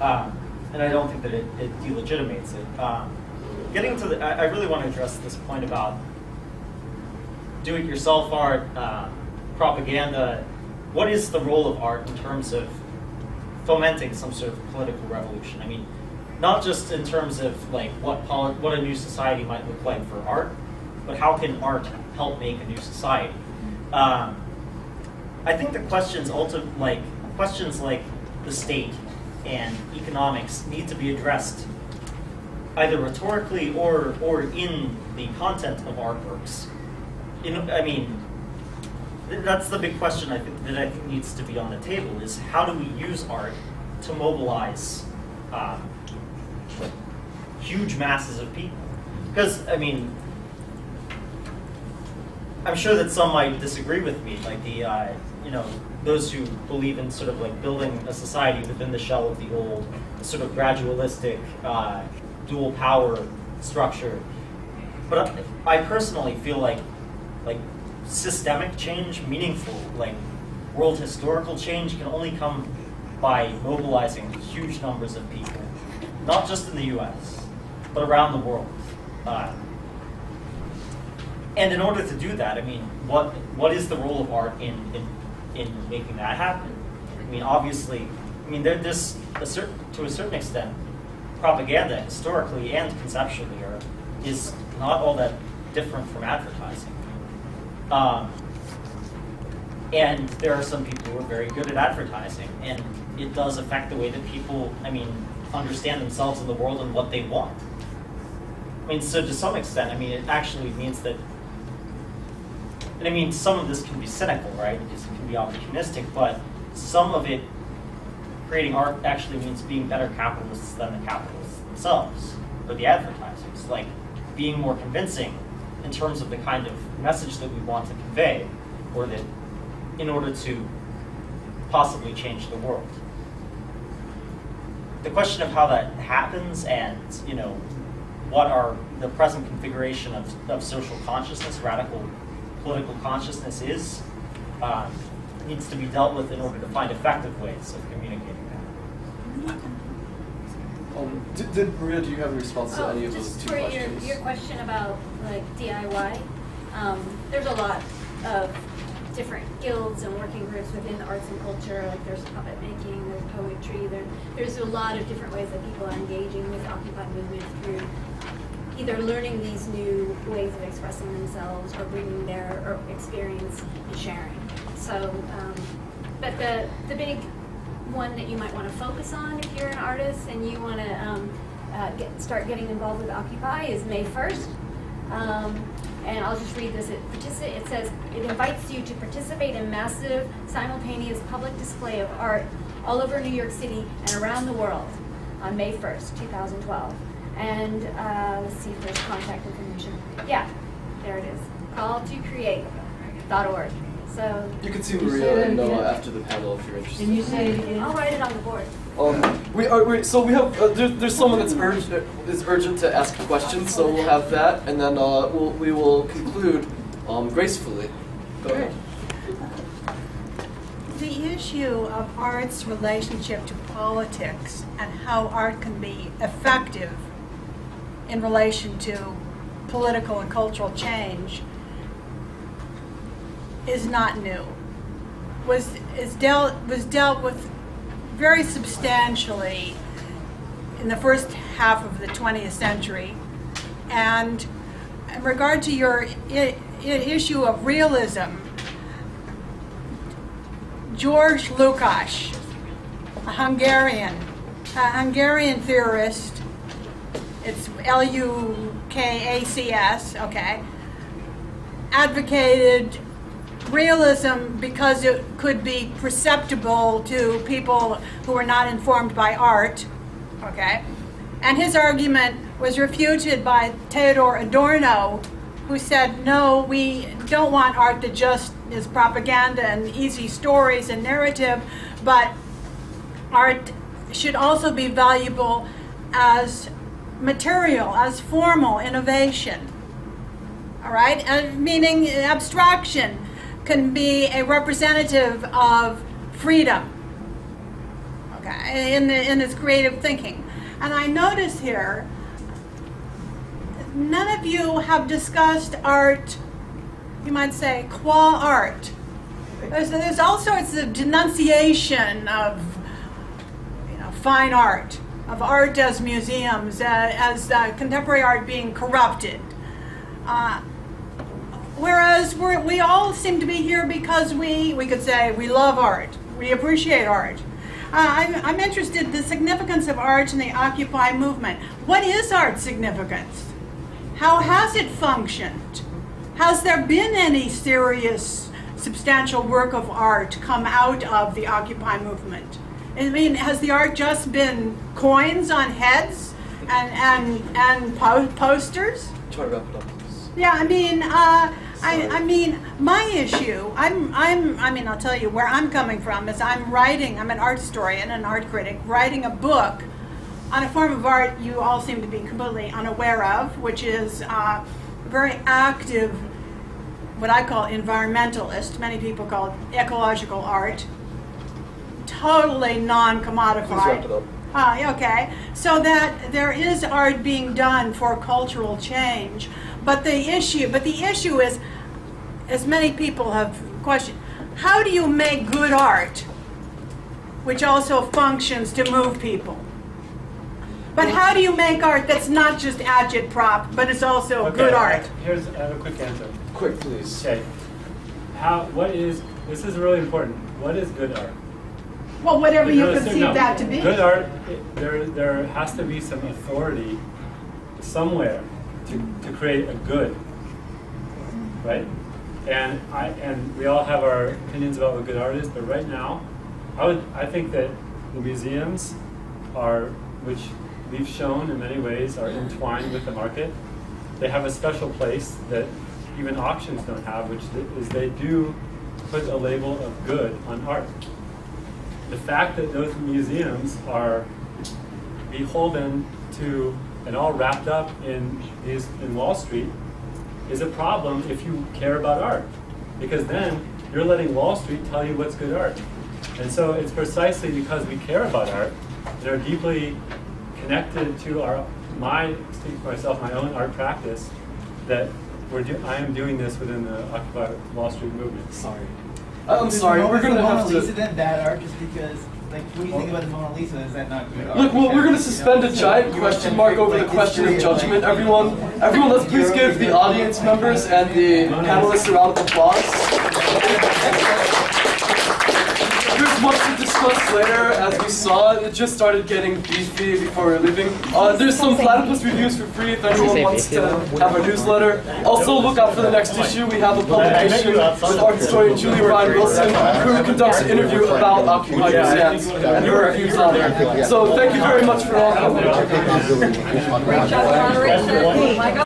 And I don't think that it delegitimates it. Getting to I really want to address this point about do-it-yourself art, propaganda. What is the role of art in terms of fomenting some sort of political revolution? not just in terms of like what a new society might look like for art, but how can art help make a new society? I think the questions questions like the state and economics need to be addressed either rhetorically or in the content of artworks. I mean, that's the big question I think needs to be on the table, is how do we use art to mobilize huge masses of people? Because, I mean, I'm sure that some might disagree with me, like those who believe in sort of like building a society within the shell of the old, sort of gradualistic, dual power structure. But I personally feel like systemic change, meaningful, like world historical change, can only come by mobilizing huge numbers of people, not just in the U.S., but around the world. And in order to do that, I mean, what is the role of art in making that happen? I mean, obviously, I mean, there's to a certain extent, propaganda historically and conceptually is not all that different from advertising. And there are some people who are very good at advertising, and it does affect the way that people, I mean, understand themselves in the world and what they want. I mean, so to some extent, I mean, it actually means that, and I mean, some of this can be cynical, right? Because it can be opportunistic, but some of it, creating art actually means being better capitalists than the capitalists themselves, or the advertisers, like being more convincing in terms of the kind of message that we want to convey, or that in order to possibly change the world. The question of how that happens and, you know, what are the present configuration of social consciousness, radical political consciousness is, needs to be dealt with in order to find effective ways of communicating that. Maria, do you have a response to any of those two questions? Just for your question about like DIY, there's a lot of different guilds and working groups within the arts and culture. Like there's puppet making, there's poetry, there's a lot of different ways that people are engaging with the Occupy movement through either learning these new ways of expressing themselves or bringing their experience and sharing. So, but the big one that you might want to focus on if you're an artist and you want to start getting involved with Occupy is May 1st. And I'll just read this. It says, it invites you to participate in massive, simultaneous public display of art all over New York City and around the world on May 1st, 2012. And let's see if there's contact information. Yeah, there it is. calltocreate.org. So you can see Maria and Noah after the panel if you're interested. Can you say it again? I'll write it on the board. So we have there's someone that's urgent to ask questions, so we'll have that, and then we will conclude gracefully. Go ahead. The issue of art's relationship to politics and how art can be effective in relation to political and cultural change is not new. Was dealt with very substantially in the first half of the 20th century. And in regard to your issue of realism, George Lukács, a Hungarian theorist, it's Lukács, okay, advocated realism because it could be perceptible to people who were not informed by art, okay? And his argument was refuted by Theodor Adorno, who said, no, we don't want art that just is propaganda and easy stories and narrative, but art should also be valuable as material, as formal innovation, all right? And meaning abstraction can be a representative of freedom, okay, in its creative thinking. And I notice here, none of you have discussed art, you might say, qua art. There's all sorts of denunciation of, fine art. art as museums, as contemporary art being corrupted. Whereas we all seem to be here because we could say we love art, we appreciate art. I'm interested in the significance of art in the Occupy movement. What is art's significance? How has it functioned? Has there been any serious, substantial work of art come out of the Occupy movement? I mean, has the art just been coins on heads and posters? Try to wrap it up. Yeah, I mean, my issue, I'll tell you where I'm coming from is I'm an art historian, an art critic, writing a book on a form of art you all seem to be completely unaware of, which is very active, what I call environmentalist, many people call it ecological art, totally non-commodified. Please wrap it up. Okay, so that there is art being done for cultural change, but the issue is, as many people have questioned, how do you make good art which also functions to move people? But how do you make art that's not just agitprop, but it's also good art? I have a quick answer. Quick, please. Okay. This is really important. What is good art? Well, whatever you conceive that to be. Good art, there has to be some authority somewhere to create a good, right? And we all have our opinions about what good art is, but right now, I think that the museums which we've shown in many ways are entwined with the market. They have a special place that even auctions don't have, which is they do put a label of good on art. The fact that those museums are beholden to and all wrapped up in Wall Street is a problem if you care about art, because then you're letting Wall Street tell you what's good art. And so it's precisely because we care about art and are deeply connected to speaking for myself, my own art practice, that I am doing this within the Occupy Wall Street movement. Sorry. I'm sorry, we're going to have to... Mona Lisa then bad art just because, like, what do you think about the Mona Lisa? Is that not good art? Look, well, we're going to suspend a giant question mark over the question of judgment, everyone. Everyone, let's please give the audience members and the panelists a round of applause. There's much to discuss later. As we saw, it just started getting beefy before we were leaving. There's some Platypus reviews for free if anyone wants to have our newsletter. Also, look out for the next issue. We have a publication with art historian Julie Ryan Wilson, who conducts an interview about Occupy museums and her reviews on it. So thank you very much for all coming.